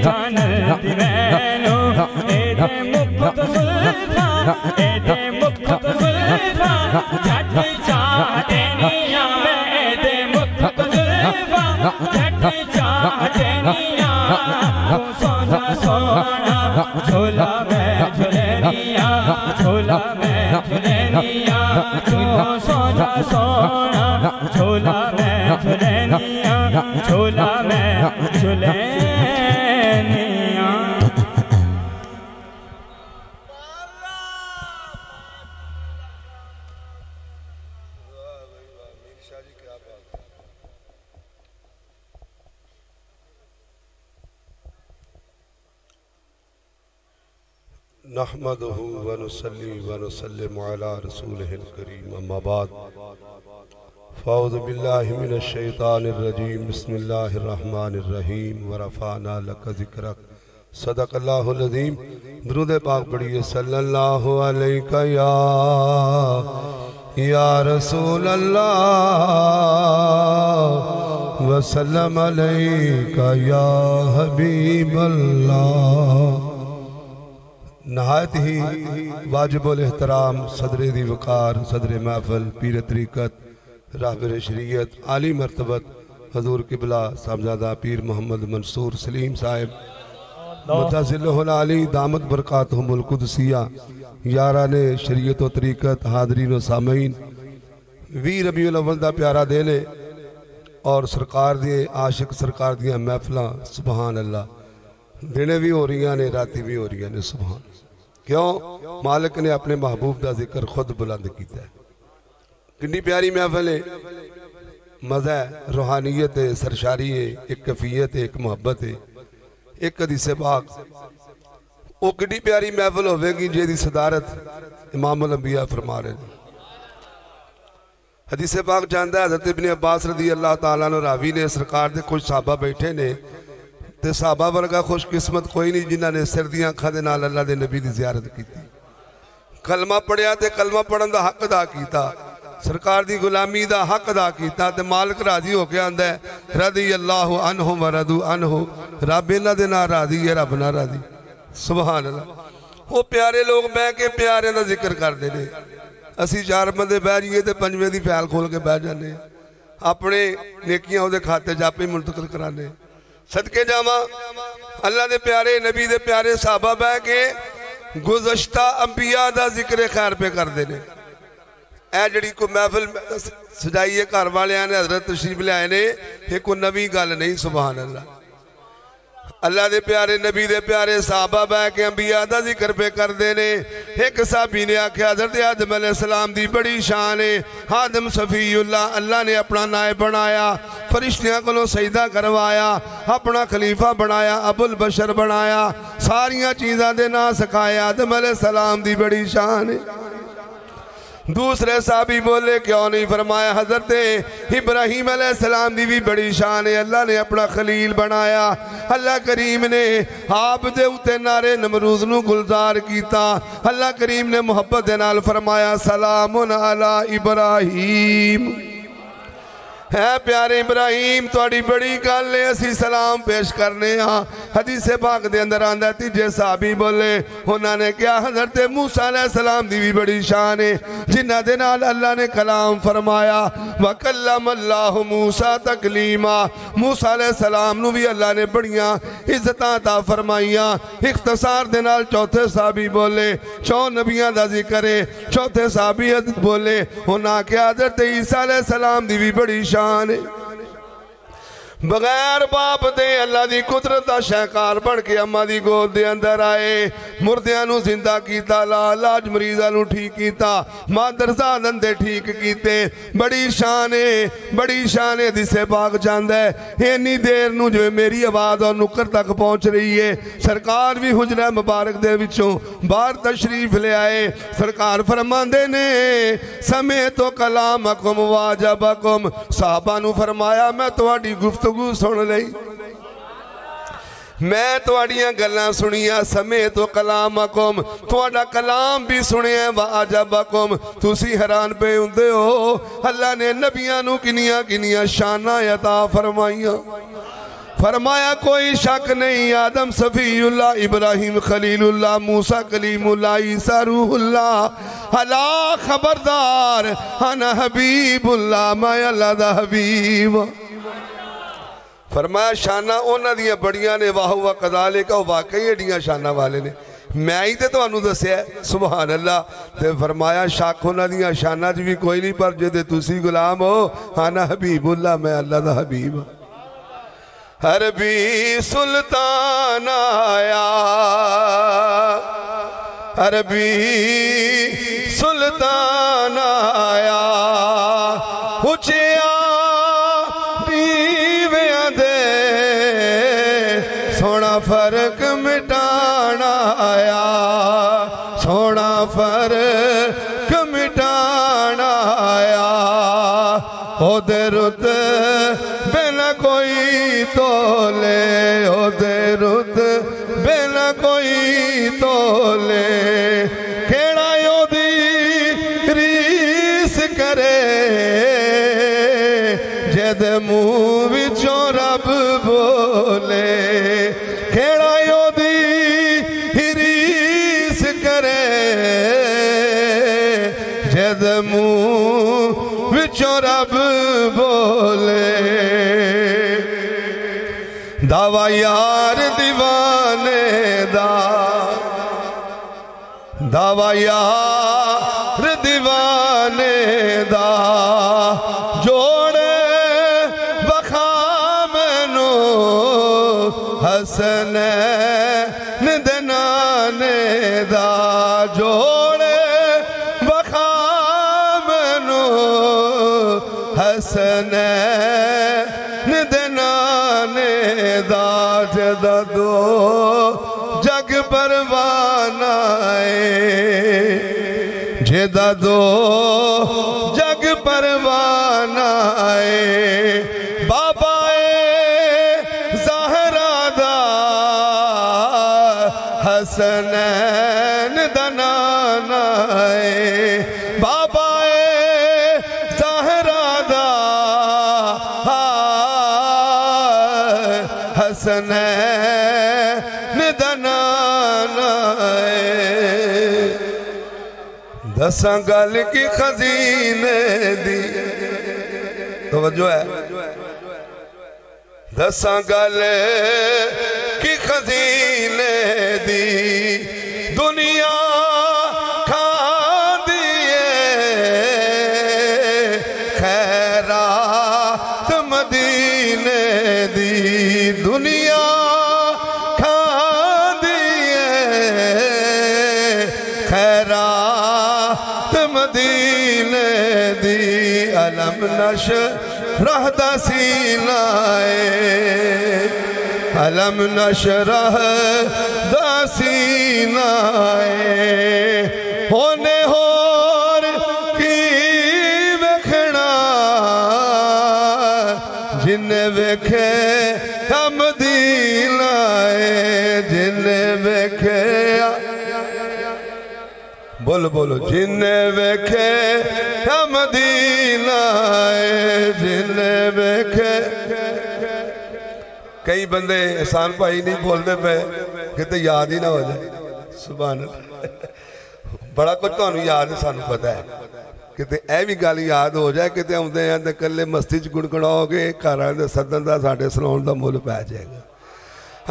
जानल मैनू। एदे मुक्त जुल्फा, एदे मुक्त जुल्फा झट चाटनिया, एदे मुक्त जुल्फा झट चाटनिया। तू सो जा सोना झूला में झुलनिया, झूला में झुलनिया। तू सो जा सोना झूला में झुलनिया, झूला में झुलनिया। नहमदुहु व नुसल्ली व नुसल्लिमु अला रसूलिहिल करीम, अम्मा बाद। फ़अऊज़ु बिल्लाहि मिनश शैतानिर रजीम, बिस्मिल्लाहिर रहमानिर रहीम। व रफ़अना लक ज़िक्रक, सदक़ल्लाहुल अज़ीम। दुरूद पाक पढ़िए। सल्लल्लाहु अलैका या रसूल अल्लाह व सल्लम अलैका या हबीब अल्लाह। नहायत ही वाजिबुल एहतराम सदर दी वकार, सदर महफल, पीर तरीक़त, राहबर शरीयत, आली मरतबत हजूर किबला साहबजादा पीर मोहम्मद मंसूर सलीम साहिब मुतज़िलहुल आली दामत बरकातहुमुल कुदसिया, याराने शरीयत व तरीक़त, हाज़रीन व सामीन। 20 रबीउल अव्वल दा प्यारा दिन है और सरकार दिए आशिक सरकार दियां महफिलां सुभान अल्लाह दिने भी हो रही ने, राती भी हो रही ने। सुभान। क्यों? मालिक ने अपने महबूब का जिक्र खुद बुलंद किया है। कितनी प्यारी महफिल है, मज़ा है, रूहानियत है, सरशारी है, एक कफियत है, एक मोहब्बत है, एक हदीस पाक। वो कितनी प्यारी महफिल होगी जिसकी सदारत इमामुल अंबिया फरमा रहे हैं। हदीस पाक जानता है हज़रत इब्ने अब्बास रज़ी अल्लाह तआला अन्हु रावी ने, सरकार के कुछ साहबा बैठे ने, ते साहबा वर्गा खुशकिस्मत कोई नहीं जिन्होंने सिर दी अखां दे नाल अल्लाह दे नबी दी ज़ियारत की। कलमा पढ़िया ते कलमा पढ़न दा हक अदा कीता, सरकार दी गुलामी दा हक अदा कीता ते मालिक राजी होके आंदा है रदी अल्लाहु अन्हु व रदू अन्हु, रब इन्हां दे नाल राजी है, रब नाल राजी। सुभान अल्लाह। वो प्यारे लोग बह के प्यारे का जिक्र करते हैं, असी चार बंदे बह जाइए तो पंजवें की फैल खोल के बह जाने, अपने नेकियां उहदे खाते च आपे मुंतकिल कराने। सदके जावा अल्लाह दे प्यारे नबी दे प्यारे साहबा बह के गुज़श्ता अंबिया दा जिक्र खैर पे करते हैं। ए जिहड़ी कोई महफिल सजाई है घर वालियां ने, हज़रत तशरीफ लियाए ने, ये कोई नवी गल नहीं। सुभान अल्लाह। अल्लाह दे प्यारे नबी दे प्यारे साहबा बह के अंबिया दा जिक्र पे करते ने। एक साहबी ने आख्या हज़रत आदम अलैहिस्सलाम दी बड़ी शान है, आदम सफीउल्लाह, अल्लाह ने अपना नायब बनाया, फरिश्तियां कोलों सजदा करवाया, अपना खलीफा बनाया, अबुल बशर बनाया, सारियां चीज़ां दे नाम सिखाए। आदम अलैहिस्सलाम दी बड़ी शान है। दूसरे साहबी बोले क्यों नहीं, फरमाया हज़रत इब्राहीम अलैहिस्सलाम दी भी बड़ी शान है, अल्लाह ने अपना खलील बनाया। अल्लाह करीम ने आप दे उते नारे नमरूद नू गुलजार किया। अल्लाह करीम ने मुहब्बत दे नाल फरमाया सलामुन अला इब्राहीम, है प्यारे इब्राहीम तुहाडी बड़ी गल है, असी सलाम पेश करने हाँ। हदीस पाक दे अंदर आंदा तीजे साहबी बोले, उन्होंने क्या हज़रत मूसा अलैहिस्सलाम दी भी बड़ी शान है, जिन्हां दे नाल अल्लाह ने कलाम फरमाया। व कल्लम अल्लाहु मूसा तकलीमा, मूसा अलैहिस्सलाम नू भी अल्लाह ने बड़ियां इज्जतां अता फरमाइयां। इख्तिसार दे नाल चौथे साहबी बोले, चौ नबियां दा जिक्र है। चौथे साहबी बोले, उन्हां क्या हज़रत ईसा अलैहिस्सलाम दी भी बड़ी शान, बगैर बाप दे अल्लाह दी कुदरत दा शाहकार बन के अम्मा दी गोद दे अंदर आए, मुर्दियां नू जिंदा कीता, लाज मरीज़ां नू ठीक कीता, मादरसा दंदे ठीक कीते। बड़ी शान है, बड़ी शान है। दिसे पाक जांदा है इन्नी देर नू जो मेरी आवाज़ और नुक्कर तक पहुँच रही है, सरकार भी हुजरा मुबारक दे विचों बाहर तशरीफ ले आए। सरकार फरमांदे ने समय तो कलामकुम वाजबकुम, साहबा नू फरमाया मैं तुहाडी गुफ्तगू सुन लई, मैं तुहाड़ियां गल्लां सुनिया। समय तो कलामकुम, तुहाडा कलाम भी सुनिया। वाजबकुम, तुसी हैरान पे हुंदे हो अल्लाह ने नबियां नू किनियां किनियां शानां अता फरमाइयां। फरमाया कोई शक नहीं, आदम सफीउल्लाह, इब्राहिम खलीलुल्लाह, मूसा कलीमुल्लाह, ईसा रूहुल्लाह, अला खबरदार अना हबीबुल्लाह, मैं अल्लाह दा हबीब। फरमाया शाना उन्हां दियां बड़ियां ने, वाह व कज़ालिका, वाकई एडियां शाना वाले ने, मैं ही तो तुहानू दस्सिया। सुभान अल्लाह। ते फरमाया शक उन्हां दियां शाना च भी कोई नहीं, पर जे तुसी गुलाम हो अना हबीबुल्लाह, मैं अल्लाह दा हबीब। अरबी सुल्तान आया, अरबी सुल्तान आया, उचिया दीवियां दे सोना फर्क मिटाना आया, सोना फर्क मिटाना आया। ओदे रुत बिना कोई तोले, ओदे रुत बिना कोई तोले, केड़ा ओदी रीस करे जद मुँह विचों रब बोले, केड़ा ओदी रीस करे जद मुँह विचों रब बोले। दावा यार दीवाने दा, दावा यार दीवाने दा, जोड़े बखा मैनू हसनैन दे नाने दा, जोड़े बखा मैनू हसनैन दे नाने दा, जदा दो जग परवाना है, जेदा दो जग परवाना है। बाबा ज़हरा दा हसने निदनाए दसा गल की खजीने दी तवज्जो है दसा गल की खजीने दी दुनिया खा दिए खैरात मदीने दी दुनिया खा दिए खैरात मदीने दी अलम नश रहदा सीनाए अलम नशरह दासीनाए होने होर की वेखना जिन्ने वेखे हम दीनाए जिन्ने वेखे बोलो बोलो जिन्ने वेखे हम दीनाए जिन्ने वेखे कई बंदे एहसान भाई नहीं बोलते पे किते याद ही ना हो जाए सुभान अल्लाह बड़ा कुछ तुहानू याद है सानू पता है किते ए भी गल याद हो जाए किते आउंदे आ ते कल्ले मस्ती च गुणगुणाओगे घरां दे सदन दा साडे सलाउण दा मुल पै जाएगा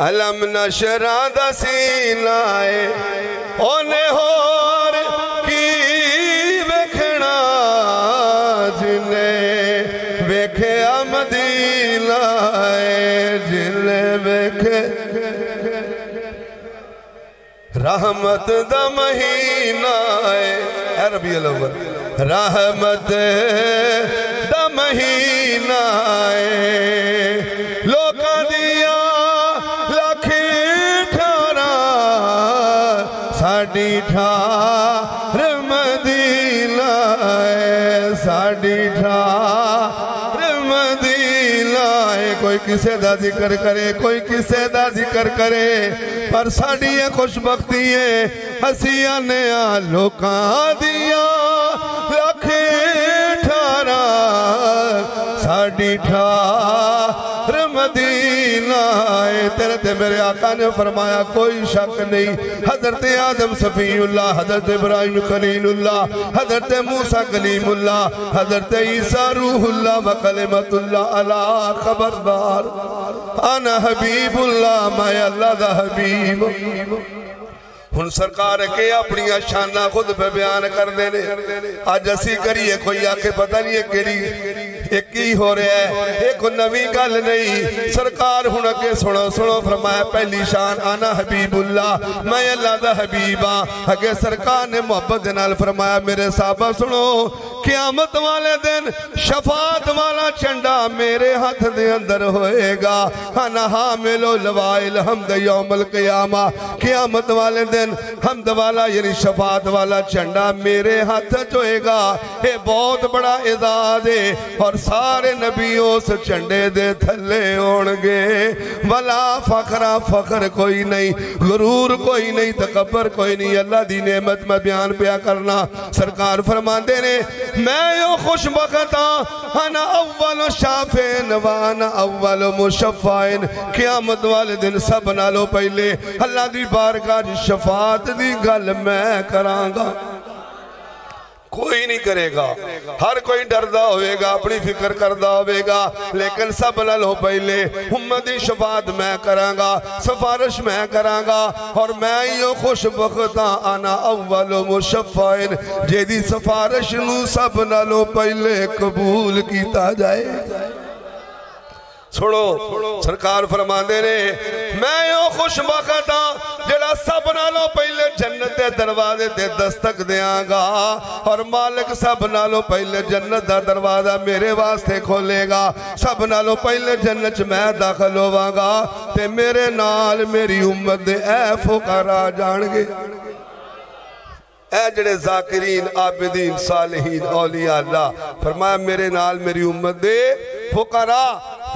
अलम नशरा दा सीनाए ओने होर की वेखना जिन्ने वेखिया मदीना जिन्ने वेखे रहमत दा महीना है रबीउल अव्वल रहमत दा महीना है लोकां दिया लख ठारा साडी ठार मदीना है साडी ठार मदीना है कोई किसे दा जिक्र करे कोई किसे दा जिक्र करे पर साडी खुशबख्ती है हसिया ने लोकां दिया लख ठारा साडी ठार मदीना है तेरे ते मेरे आका ने फरमाया कोई शक नहीं हजरत आदम सफीउल्लाह हजरत इब्राहिम खलीलुल्लाह हजरत मूसा कलीमुल्लाह हजरत ईसा रूहुल्लाह व कलिमतुल्लाह अला खबरदार अना हबीबुल्लाह मैं अल्लाह दा हबीब हुन सरकार के अपनी शाना खुद पे बयान करते ने अज असी करिए कोई आके पता नहीं है केड़ी एक ही हो रहा है ये कोई नवी गल नहीं सरकार हुन अगे सुनो सुनो फरमाया पहली शान आना हबीबुल्लाह मैं अल्लाह दा हबीब हां अगे सरकार ने मोहब्बत दे नाल फरमाया मेरे साहबा सुनो क़यामत वाले दिन शफात वाला झंडा मेरे हाथ दे अंदर होएगा अना हामिलु लवाइल हमद यौमल क़यामा क़यामत वाले दिन हमद वाला यानी शफात वाला झंडा मेरे हाथ च होएगा ये बहुत बड़ा एजाज है और सारे नबी उस झंडे दे थले होणगे वला फखरा फखर कोई नहीं गुरूर कोई नहीं तकबर कोई नहीं अल्लाह दी नेमत में बयान पिया करना सरकार फरमाते ने मैं यो खुशबख्त अना अव्वल शाफिन व अना अव्वल मुशफ़्फ़ाइन क़यामत वाले दिन सब नालों पहले अल्लाह दी बारगाह शफात दी गल मैं करांगा कोई नहीं करेगा हर कोई डरदा होएगा अपनी फिक्र करदा होएगा लेकिन सब नालों पहले उम्मत दी शफात मैं करांगा सिफारिश मैं करांगा और मैं यो खुशबख्त आना अव्वल मुशफ़्फ़ाइन जेदी सिफारिश नू सब नालों पहले कबूल कीता जाए सुनो सरकार फरमाते ने मैं यो खुशबख्त जेड़ा सब नालों पहले जन्नत के दरवाजे ते दस्तक देंगा और मालिक सब नालों पहले जन्नत का दरवाजा मेरे वास्ते खोलेगा सब नालों पहले जन्नत मैं दाखिल होवांगा ते मेरे नाल मेरी उम्मत दे ऐ फुकरा जाणगे ऐ जड़े जाकिरीन आबिदीन सालिहीन औलिया अल्लाह फरमाया मेरे नाल मेरी उम्मत दे फुकरा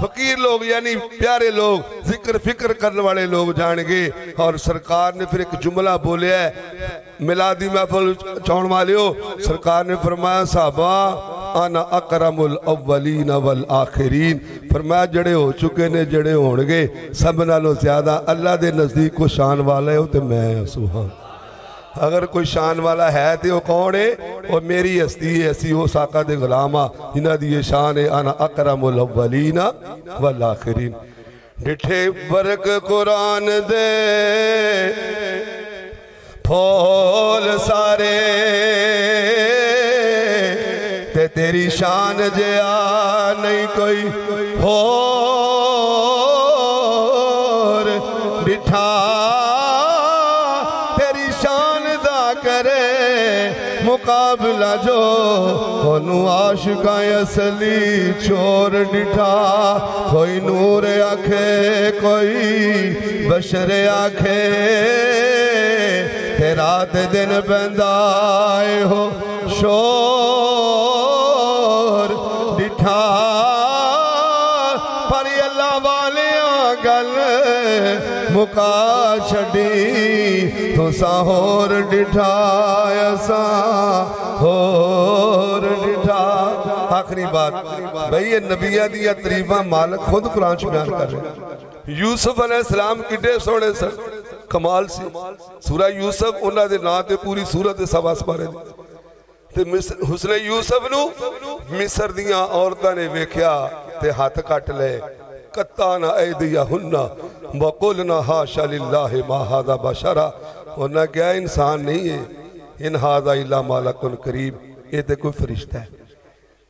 फकीर लोग यानी प्यारे लोग जिक्र फिक्र करने वाले लोग जानेंगे और सरकार ने फिर एक जुमला बोलिया मिलादी महफिल चाउण वाले हो सरकार ने फरमाया साहबा आना अकरमुल अव्वलीन वल आखिरीन। फरमाया जड़े हो चुके ने जड़े होणगे सब नालों ज्यादा अल्लाह के नज़दीक को शान वाला है तो मैं सुभान। अगर कोई शान वाला है तो वह कौन है? वो मेरी हस्ती है, असी उस आका दे गुलाम आ जिन्हां दी ये शान है आना अकरमुल अव्वलीन वल आखिरीन। डिठे वर्क कुरान दे फूल सारे ते तेरी शान जया नहीं कोई होर डिठा तेरी शान दा करे मुकाबला जो ओनू आशिका असली चोर डिठा। कोई नूर आखे कोई बशर आखे ते रात दिन बंदाए हो शोर डिठा। पर अल्लाह वाले गल मुका छड़ी तुसा होर डिठा असा होर डिठा। आखिरी बात भाई ये नबिया दिया तरीफा मालिक खुद कुरान च बयान कर रहे। यूसुफ अलैहिस्सलाम किड्डे सोहने सन, कमाल सी। सूरा यूसुफ उन्हां दे नां ते पूरी सूरत दे सवा सपारे ते हुस्ने यूसुफ नू मिस्र दियां औरतां ने वेख्या ते हाथ कट ले कत्ता ना ऐदिया हुन्ना वकुलना हाशा लिल्लाहि मा हादा बशरा। उन्हें क्या इंसान नहीं है इन हादा इल्ला मालकुन करीम, ये तो कोई फरिश्ता है।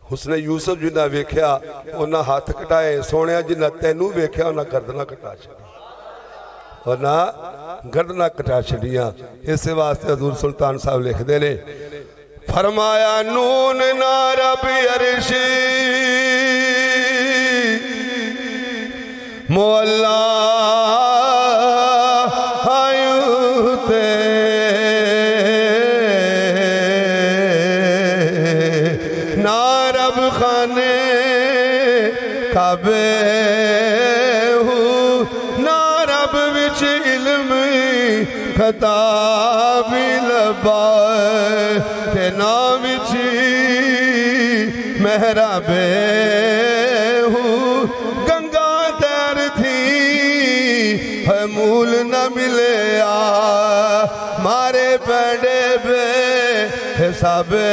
हुस्ने यूसुफ जिन्हें वेख्या उन्हें हाथ कटाए सोने जिन्हें तेनू वेख्या उन्हें गर्दना कटा छड़िया उन्हें गर्दना कटा छड़िया। इस वास्ते हजूर सुल्तान साहब लिखते ने फरमाया नून ना रब अरशी मोअल्ला आयुते ना रब खाने काबे ना रब विच इल्म खताब लबा ते ना विच महराबे गंगा तैर थी है मूल न मिले आ मारे पेड़े पे हिसाबे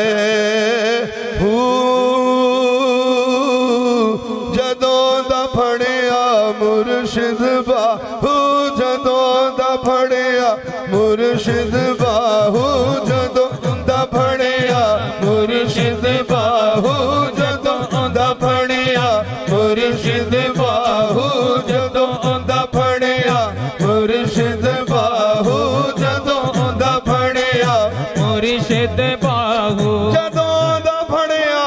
जदों दा फड़िया मुर्शिद बाहू जदों दा फड़िया मुर्शिद बाहू जदों दा फड़िया मुर्शिद बाहू जदों दा फड़िया मुर्शिद बाहू जदों दा फड़िया मुर्शिद बाहू जदों दा फड़िया मुर्शिद बाहू जदों दा फड़िया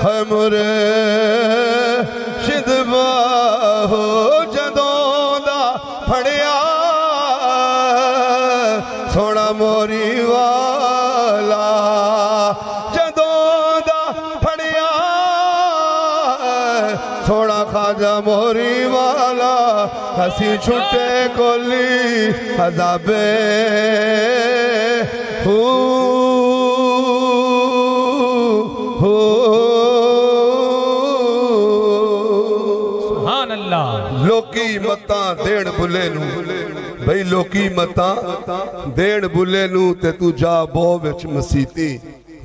है मुर्शिद बाहू जदों दा फड़िया सोना मोरी वाला जदों दा फड़िया सोना खाजा मोरी वाला हसी छुट्टे कोली अजाबे सुभान अल्लाह। लोकी मत्ता देण बुले नू भाई लोकी मत्ता देण बुले नू ते तू जा बो विच मसीती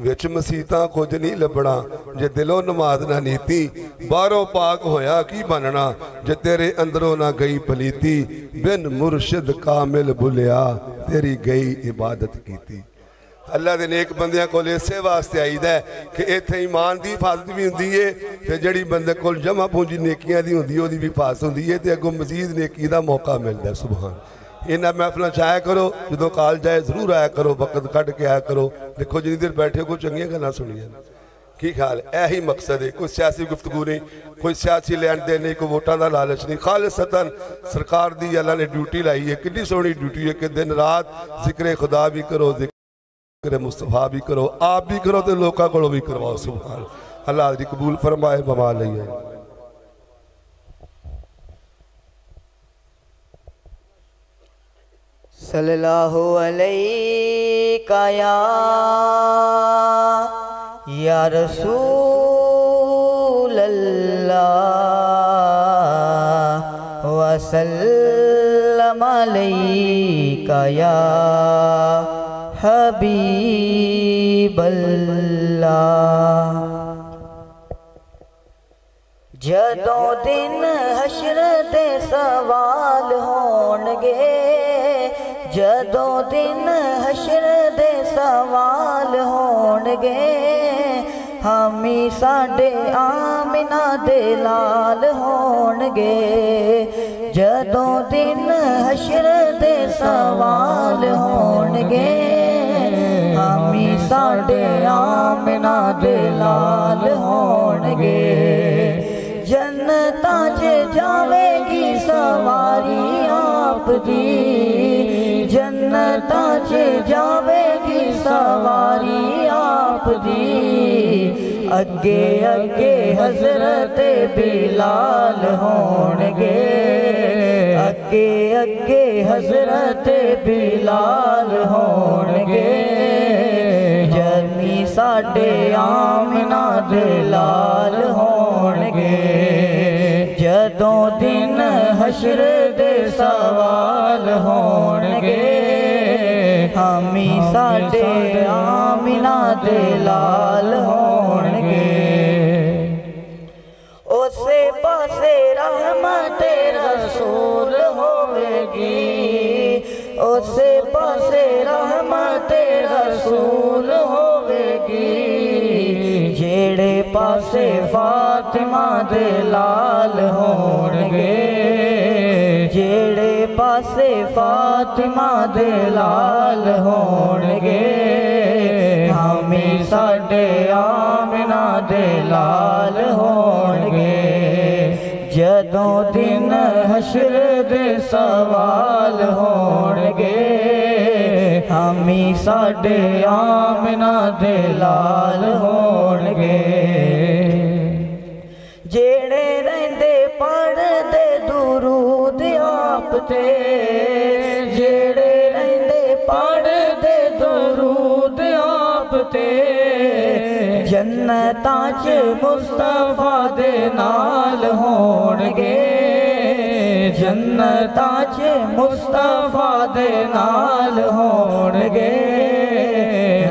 विच मसीता कुछ नहीं लभना जे दिलों नमाज ना नीती बाहरों पाक होया की बनना जे तेरे अंदरों ना गई पलीती बिन मुर्शिद कामिल बुलिया तेरी गई इबादत कीती। अल्लाह दे नेक बंदियां कोल इसे वास्ते आईदा है कि इत्थे ईमान दी हिफाजत भी हुंदी है ते जड़ी बंदे कोल जमा पूंजी नेकियां दी हुंदी ओदी भी हिफाजत हुंदी है ते अगों मजीद नेकी दा मौका मिलदा है। सुभान। इन्हां महफिलां च आया करो जदों काल जाए जरूर आया करो वक्त कट के आया करो। देखो जिन्नी देर बैठे को चंगियां गल्लां सुनियां की ख्याल यही मकसद है। कोई सियासी गुफ्तगू नहीं कोई सियासी लैन देन नहीं कोई वोटां दा लालच नहीं खालिसतन सरकार दी अल्लाह ने ड्यूटी लाई है कितनी सोहनी ड्यूटी है कि दिन रात जिक्र खुदा भी करो मुस्तफा भी करो आप भी करो तो लोगों को भी करवाओ। सुभान अल्लाह दी कबूल फरमाए बमा लइए। सल्लल्लाहु अलैहि या या रसूल अल्लाह वसल्लम अलैका या हबीब अल्लाह। जदों दिन हशर दे सवाल होणगे, जदों दिन हशर दे सवाल होणगे, हामी साडे आमिना दे लाल होणगे। जदों दिन हशर दे सवाल होणगे, हामी साडे आमिना दे लाल होणगे। जन्नतां च जावेगी सवारी आप दी, जन्नतां च जावेगी सवारी आप दी। अगे अगे हजरत बिलाल होणगे, अगे अगे हजरत बिलाल होणगे। जर्मी साडे आमिना दे लाल होणगे। जदों दिन हशर दे सवाल होणगे, हामी साडे आमिना दे लाल होणगे। उसे पासे रहमत रसूल होवेगी, उसे पासे रहमत रसूल होवेगी। जेड़े पासे फातिमा दे लाल होणगे, जेड़े पासे फातिमा दे लाल होणगे। हामी साडे आमिना दे लाल होणगे। जदों दिन हशर दे सवाल होणगे, हामी साडे आमिना दे लाल होणगे। जेड़े रहिंदे पढ़दे दुरूद आप ते, जेड़े रहिंदे पढ़दे दुरूद आप ते। जन्नतां च मुस्तफा दे नाल होणगे, जन्नतां च मुस्तफा दे नाल होणगे।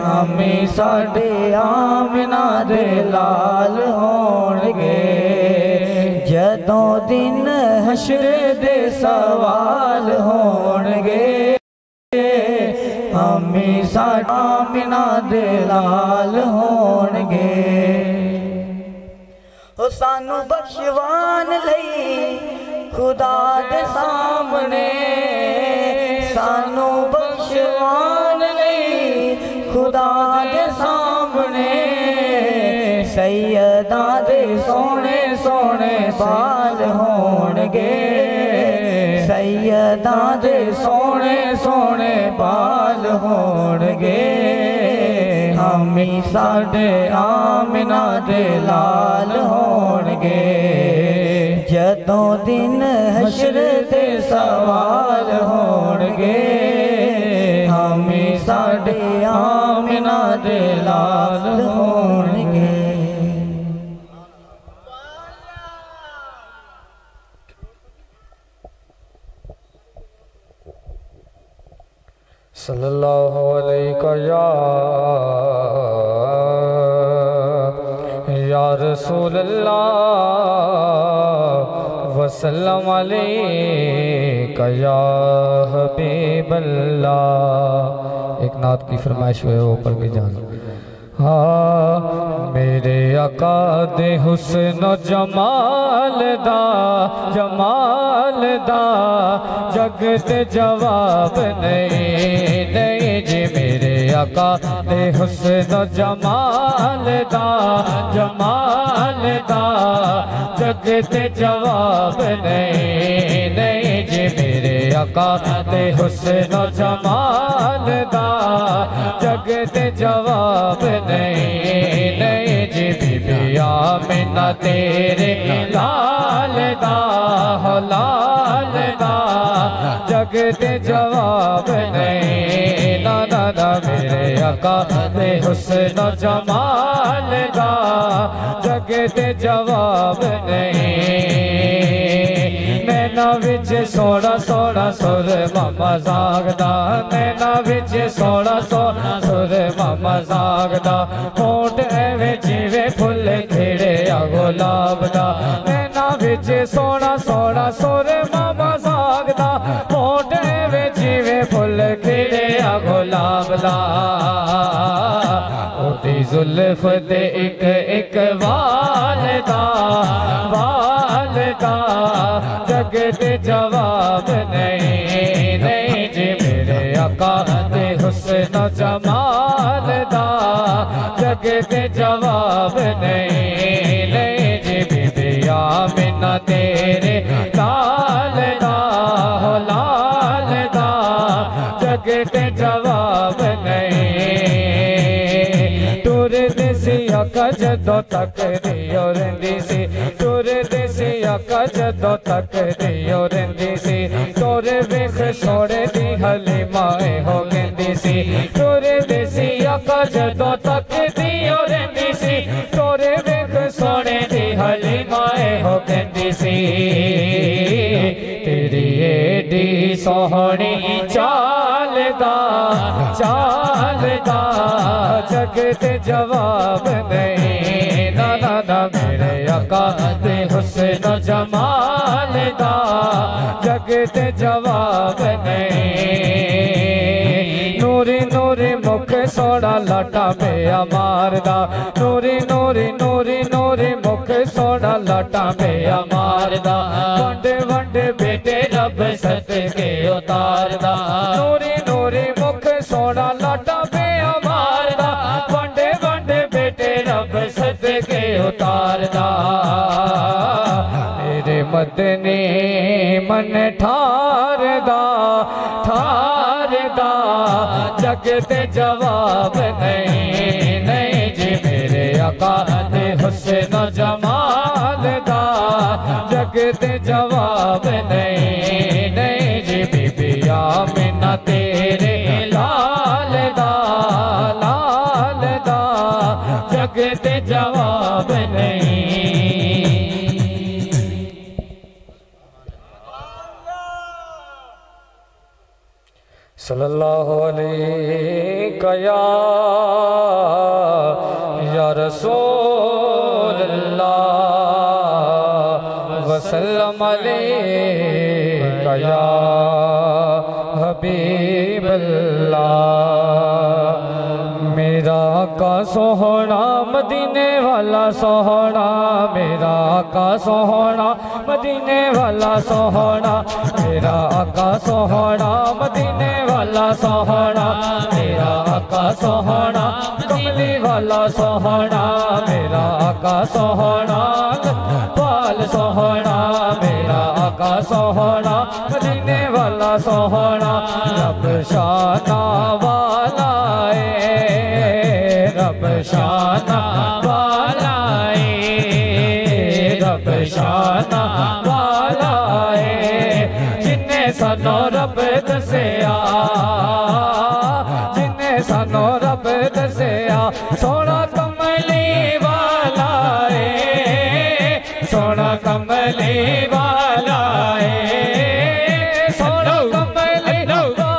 हामी साडे आमिना दे लाल होणगे। जदों दिन हशर दे सवाल होणगे, हामी साडे आमिना दे लाल होणगे। ओ सानू बख्शवान लई खुदा दे सामने, सानू बख्शवान लई खुदा दे सामने। सैयदां दे सोने सोने बाल होणगे, सैयदां दे सोने सोने बाल होणगे। हामी साडे आमिना दे लाल होणगे। जदों दिन हशर दे सवाल होणगे, हामी साडे आमिना दे लाल होणगे। सल्लल्लाहु अलैका या रसूल अल्लाह वसल्लम अलैका या हबीब अल्लाह। एक नात की फरमाइश है वो पढ़ के जाना। हाँ मेरे आका दे हुस्न जमाल दा, जमाल दा जग ते जवाब नहीं, नहीं जी। मेरे आका दे हुस्न जमाल दा, जमाल दा जग ते जवाब नहीं, नहीं जी मेरे आका ते हुस्न जमाल दा जग ते जवाब नहीं जी बीबी आमिना तेरे लाल दा हो लाल दा जग ते जवाब नहीं ना मेरे आका ते हुस्न जमाल दा जग ते जवाब नहीं नैना विच सोना सोना सुर मामा जागदा नैना विच सोना सोना सुर मामा जागदा होठ एवे जीवे फुल खिड़े आ गुलाब दा नैना विच सोना सोना सुर मामा जागदा होठ एवे जीवे फुल खिड़े आ गुलाब दा ओदी जुल्फ दे एक एक वाल दा जग ते जवाब नहीं जी मेरे आका ते हुस्न जमाल दा जग ते जवाब नहीं जी बीबी आमिना तेरे लाल दा हो लाल दा जग ते जवाब नहीं टुर देसी आका जदों तक दियो रहिंदी सी टुर देसी आका जदों तक दियो रहिंदी सी तोरे वेख सोने दी हलीमाए हो गंदी सी तोरे देसी आका जदों तक दियो रहिंदी सी तोरे वेख सोने दी हलीमाए हो गंदी सी तेरी एडी सोहनी चाल दा जग ते जवाब नहीं ना मेरे आका ते हुस्न जमाल दा जग ते जवाब नहीं नूरी नूरी मुख सोना लाटा पिया मारदा नूरी नूरी नूरी नूरी मुख सोना लाटा पिया मारदा वंड वंड बेटे रब सदके उतारदा नूरी नूरी मुख सोना लाटा पिया मारदा वंड वंड बेटे रब सदके उतारदा मेरे मदनी मन ठारदा जग ते जवाब नहीं जी मेरे आका ते हुस्न जमाल दा जग ते जवाब नहीं जी बीबी आमिना तेरे लाल दा जग ते जवाब नहीं सल्लल्लाहु अलैहि या रसूल अल्लाह वसल्लम अलैका या हबीब अल्लाह मेरा आका सोहना मदीने वाला सोहना मेरा आका सोहना मदीने वाला सोहना मेरा आका सोहना मदीने वाला सोहना मेरा आका सोहना कमली वाला सोहना मेरा आका सोहना पाल सोहना मेरा आका सोहना मदीने वाला सोहना रब शाना वाला रब शाना वाला रब शाना वाला जिन्ने सानू रब दसिया जिन्ने सानू रब दसिया सोना कमली वाला सोना कमली वाला सोना कमली वाला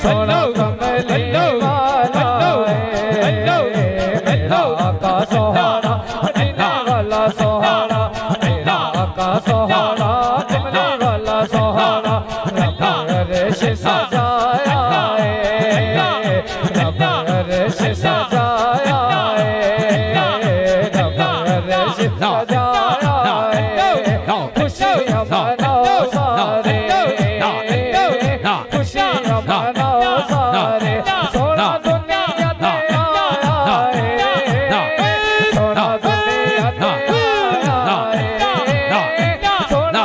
सोना कमली वाला मेरा आका सोहना मदीने वाला सोहना मेरा आका सोहना कमली वाला सोहना रब अर्श सजाया रब अर्श सजाया रब अर्श सजाया खुशियाँ मनाओ सारे खुशियाँ मनाओ सारे सोना दुनिया ते आया सोना दुनिया ते आया सोना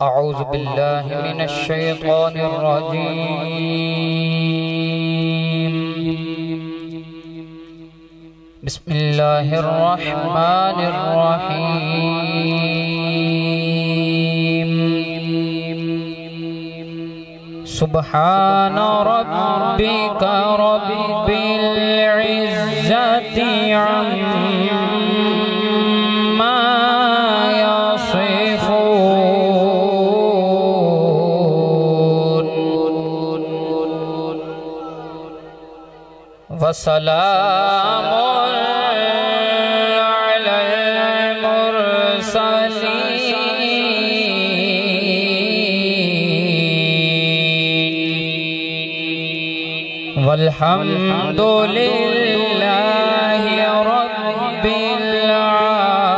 अऊज़ु बिल्लाहि मिनश शैतानिर रजीम। बिस्मिल्लाहिर रहमानिर रहीम। सुब्हान रब्बिका रब्बिल इज़्ज़ति अम्मा वसलामुन अलल मुरसलीन वल्हम्दुलिल्लाहि रब्बिल आलमीन।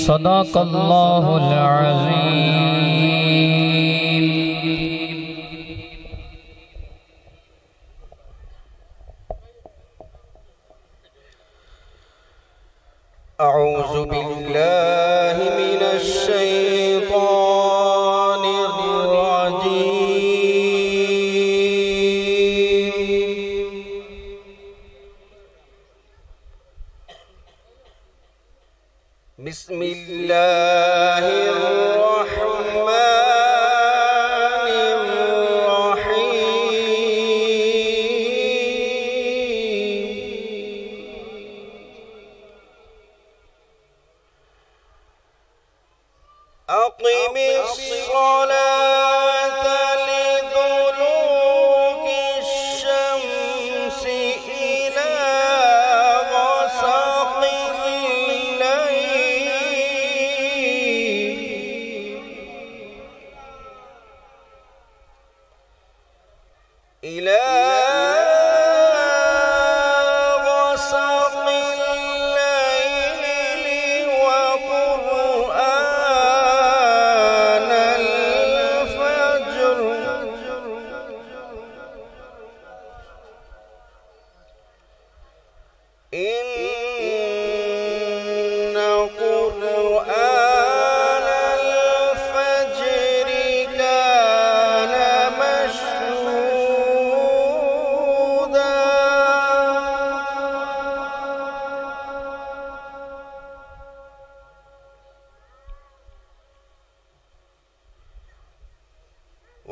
सदक़ल्लाहुल अज़ीम। अऊज़ु बिल्लाहि मिनश शैतानिर रजीम। बिस्मिल्लाहिर रहमानिर रहीम। अक़िमिस्सलात लिदुलूकिश्शम्सि इला ग़सक़िल लैल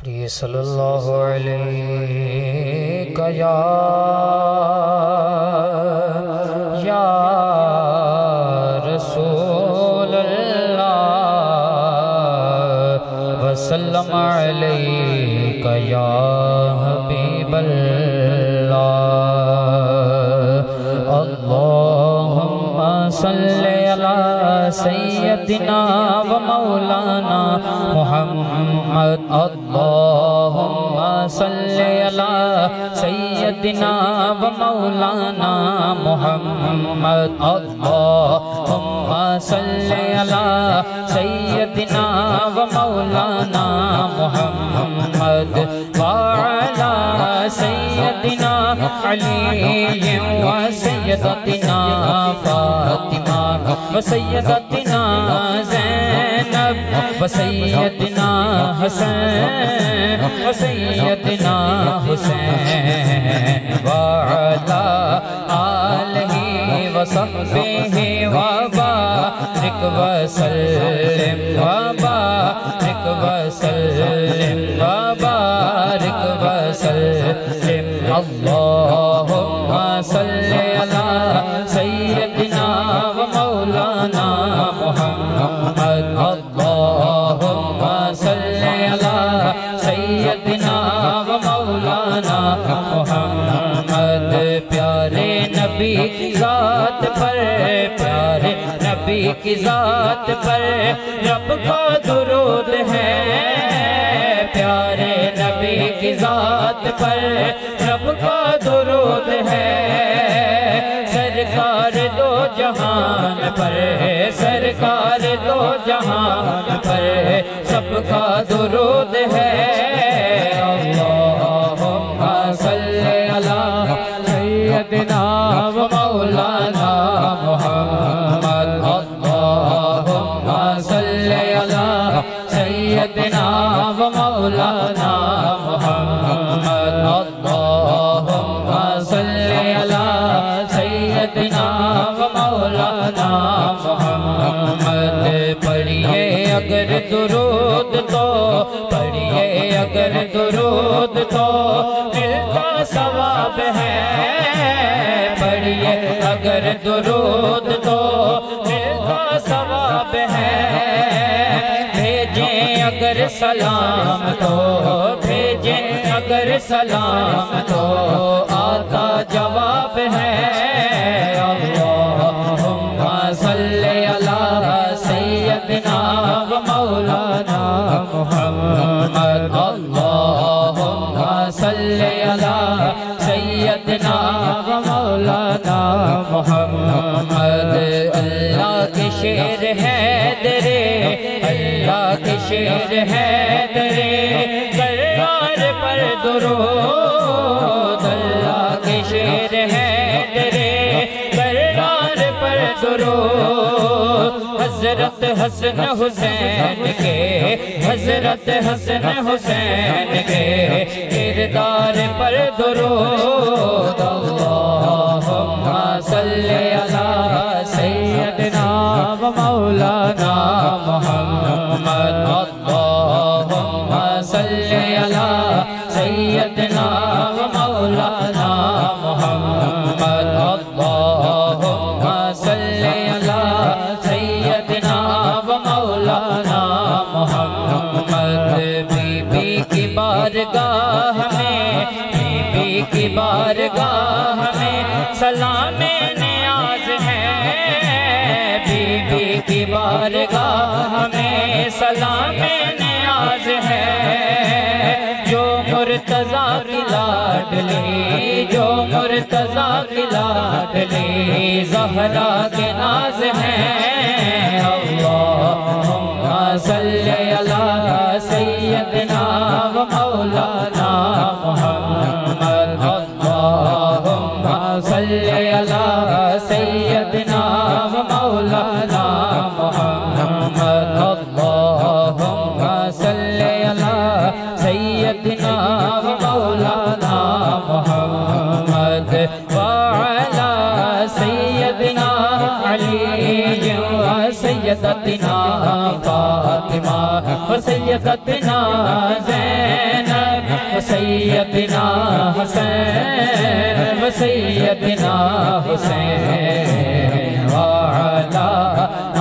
प्रिय सल्लल्लाहु अलैहि या रसूल अल्लाह वसल्लम वसल्लम अलैका या हबीबल्लाह। अल्लाहुम्मा सल्लि अला सय्यदिना व मौलाना मुहम्मद। अल्लाहुम्मा सल्लि अला सय्यदिना व मौलाना मुहम्मद। अल्लाहुम्मा सल्लि अला सय्यदिना व मौलाना मुहम्मद व अला सय्यदिना अली व सय्यदतिना फातिमा व सय्यदतिना ज़ैनब व सय्यदना हसन व सय्यदना हुसैन व अला आलिहि व सहबिहि व बारिक व सल्लिम व बारिक व सल्लिम व बारिक व सल्लिम। अल्लाहुम्मा सल्लि अला सय्यदिना व मौलाना मुहम्मद। अल्लाहुम्मा सल्लि अला सय्यदिना व मौलाना मुहम्मद। प्यारे नबी की ज़ात पर, प्यारे नबी की ज़ात पर रब का दुरूद है। प्यारे नबी की ज़ात पर रब का दुरूद है। सरकार दो जहान पर, सरकार दो जहान पर सबका दुरूद है। अल्लाहुम्मा सल्लि अला सय्यदिना व मौलाना मुहम्मद। अल्लाहुम्मा सल्लि अला सय्यदिना व मौलाना मुहम्मद। अल्लाहुम्मा सल्लि अला सय्यदिना व मौलाना मुहम्मद। पढ़िए अगर दुरूद तो, पढ़िए अगर दुरूद तो मिलता सवाब है। पढ़िए अगर दुरूद तो मिलता सवाब है। भेजें अगर सलाम तो, भेजें अगर सलाम तो आता जवाब है। अल्लाहुम्मा सल्लि अला सय्यदिना व मौलाना मुहम्मद। अल्लाहुम्मा सल्लि अला सय्यदिना व मौलाना मुहम्मद। अल्लाह के शेर है दरे, अल्लाह के शेर है दरे करार पर दुरूद। अल्लाह के शेर है दरे करार पर दुरूद। हजरत हसन हुसैन के, हजरत हसन हुसैन के किरदार पर दुरूद। अल्लाहुम्मा सल्लि अला सय्यदिना व मौलाना मुहम्मद। अल्लाहुम्मा सल्लि अला सय्यदिना व मौलाना मुहम्मद। अल्लाहुम्मा सल्लि अला सय्यदिना व मौलाना मुहम्मद। बीबी की बारगाह में, बीबी की बारगाह में सलामे नियाज है। बीबी की बारगाह में सलामे नियाज है। जो मुर्तज़ा की लाडली, जो मुर्तज़ा की लाडली ज़हरा के नाज है। अल्लाहुम्मा सल्लि अला सय्यदिना व मौलाना मुहम्मद। अल्लाहुम्मा सल्लि अला सय्यदिना व मौलाना मुहम्मद। अल्लाहुम्मा सल्लि अला सय्यदिना व मौलाना मुहम्मद व अला सय्यदिना अली व सय्यदतिना फातिमा व सय्यदतिना ज़ैनब व सय्यदना हसन व सय्यदना हुसैन व अला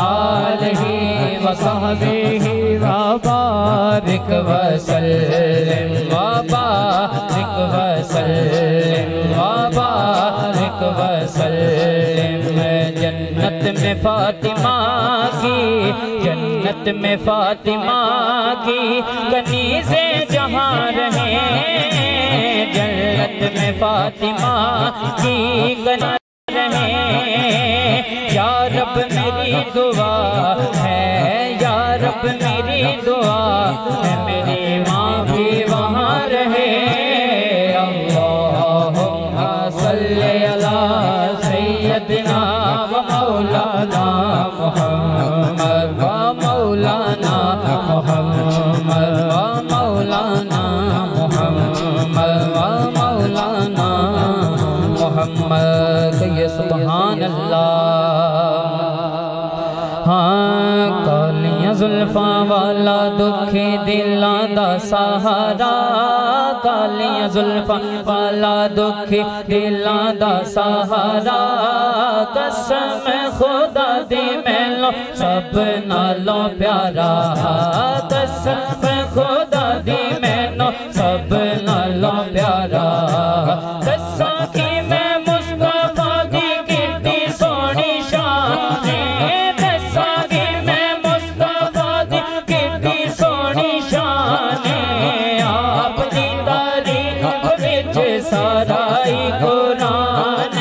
आलिहि व सहबिहि व वबारिक वसल्लिम वबारिक वसल्लिम वबारिक वसल्लिम। जन्नत में फातिमा की, जन्नत में फातिमा की कनीज़े जहाँ रहे, जन्नत में फातिमा की कनीज़े रहे। या रब मेरी दुआ है, या रब मेरी दुआ है, मेरी माँ भी वहाँ रहे। अल्लाहुम्मा सल्ली अला सय्यदिना व मौलाना मुहम्मद व मौलाना मुहम्मद व मौलाना मुहम्मद व मौलाना मोहम्मद। ये सुभान अल्लाह। हाँ कालियां जुल्फां वाला दुखी दिलां दा सहारा, कालियां जुल्फां वाला दुखी दिलां दा सहारा। कसम खुदा दी मैनू सब नालों प्यारा, कसम खुदा दी मैनू सब नालों प्यारा। दसा की मैं मुस्तफा दी कीर्ति सोहनी शान, दसा की मैं मुस्तफा दी कीर्ति सोहनी शान। आप दी तारीफ विच सारा ही कुरान,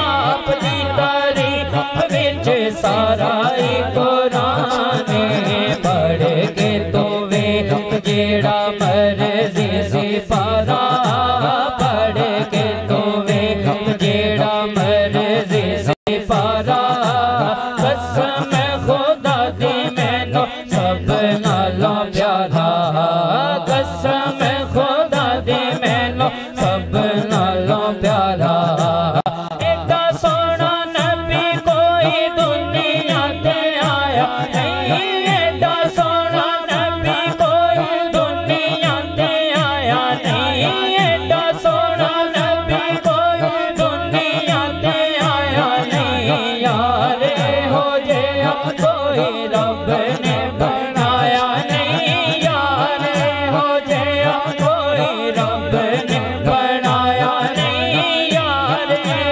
आप दी तारीफ विच सारा ही कुरान। पढ़ के तो वेख जेड़ा मर्जी सिपारा, पढ़ के तो वेख जेड़ा मर्जी सिपारा। कसम खुदा दी मैनू सब नालों प्यारा, कसम खुदा दी मैनू सब नालों प्यारा। एडा सोहना नबी कोई दुनिया ते आया नहीं, एडा सोहना नबी कोई दुनिया ते आया नहीं, एडा सोहना नबी कोई दुनिया ते आया नहीं। यार हो जेहा कोई रब ने बनाया नहीं, यार हो जेहा कोई रब ने बनाया नहीं, यार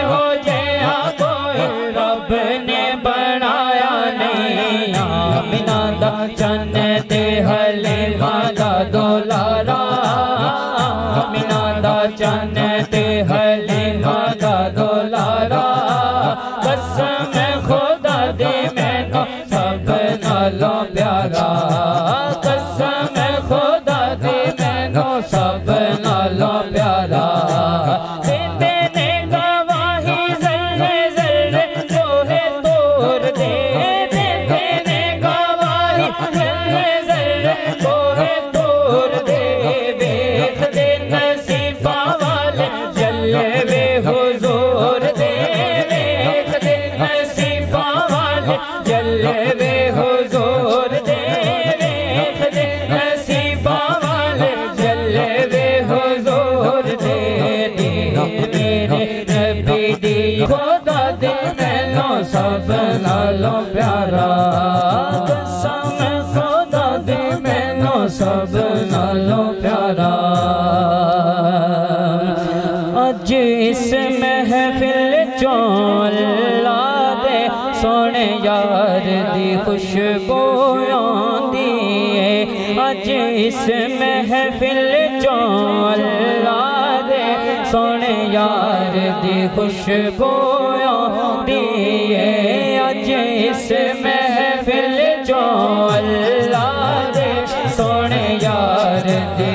हो जेहा कोई रब ने बनाया नहीं। आमिना दा चन्न ते हलीमा दा दुलारा, आमिना दा चन्न ते हलीमा दा दुलारा। कसम खुदा दे मैनू सब नालों प्यारा, कसम खुदा दे मैनू सब नालों प्यारा। देते ने गवाही ज़र्रे ज़र्रे लोहे तोड़ दे, देते ने गवाही ज़र्रे ज़र्रे लोहे तोड़ दे। वेख दे नसीबा वाले जलवे हुजूर दे, वेख दे नसीबा वाले जलवे हुजूर दे, वेख दे नसीबा वाले जलवे हुजूर दे। मेरे नबी दी खुदा दे मैनू सब नालों प्यारा, कसम खुदा दे मैनू सब नालों प्यारा। अज इस महफिल चों ला दे सोने यार दी खुशबू आंदी है। अज इस महफिल चों ला दे सोने यार दी खुशबू आंदी है। अज इस महफिल चों ला दे सोने यार दी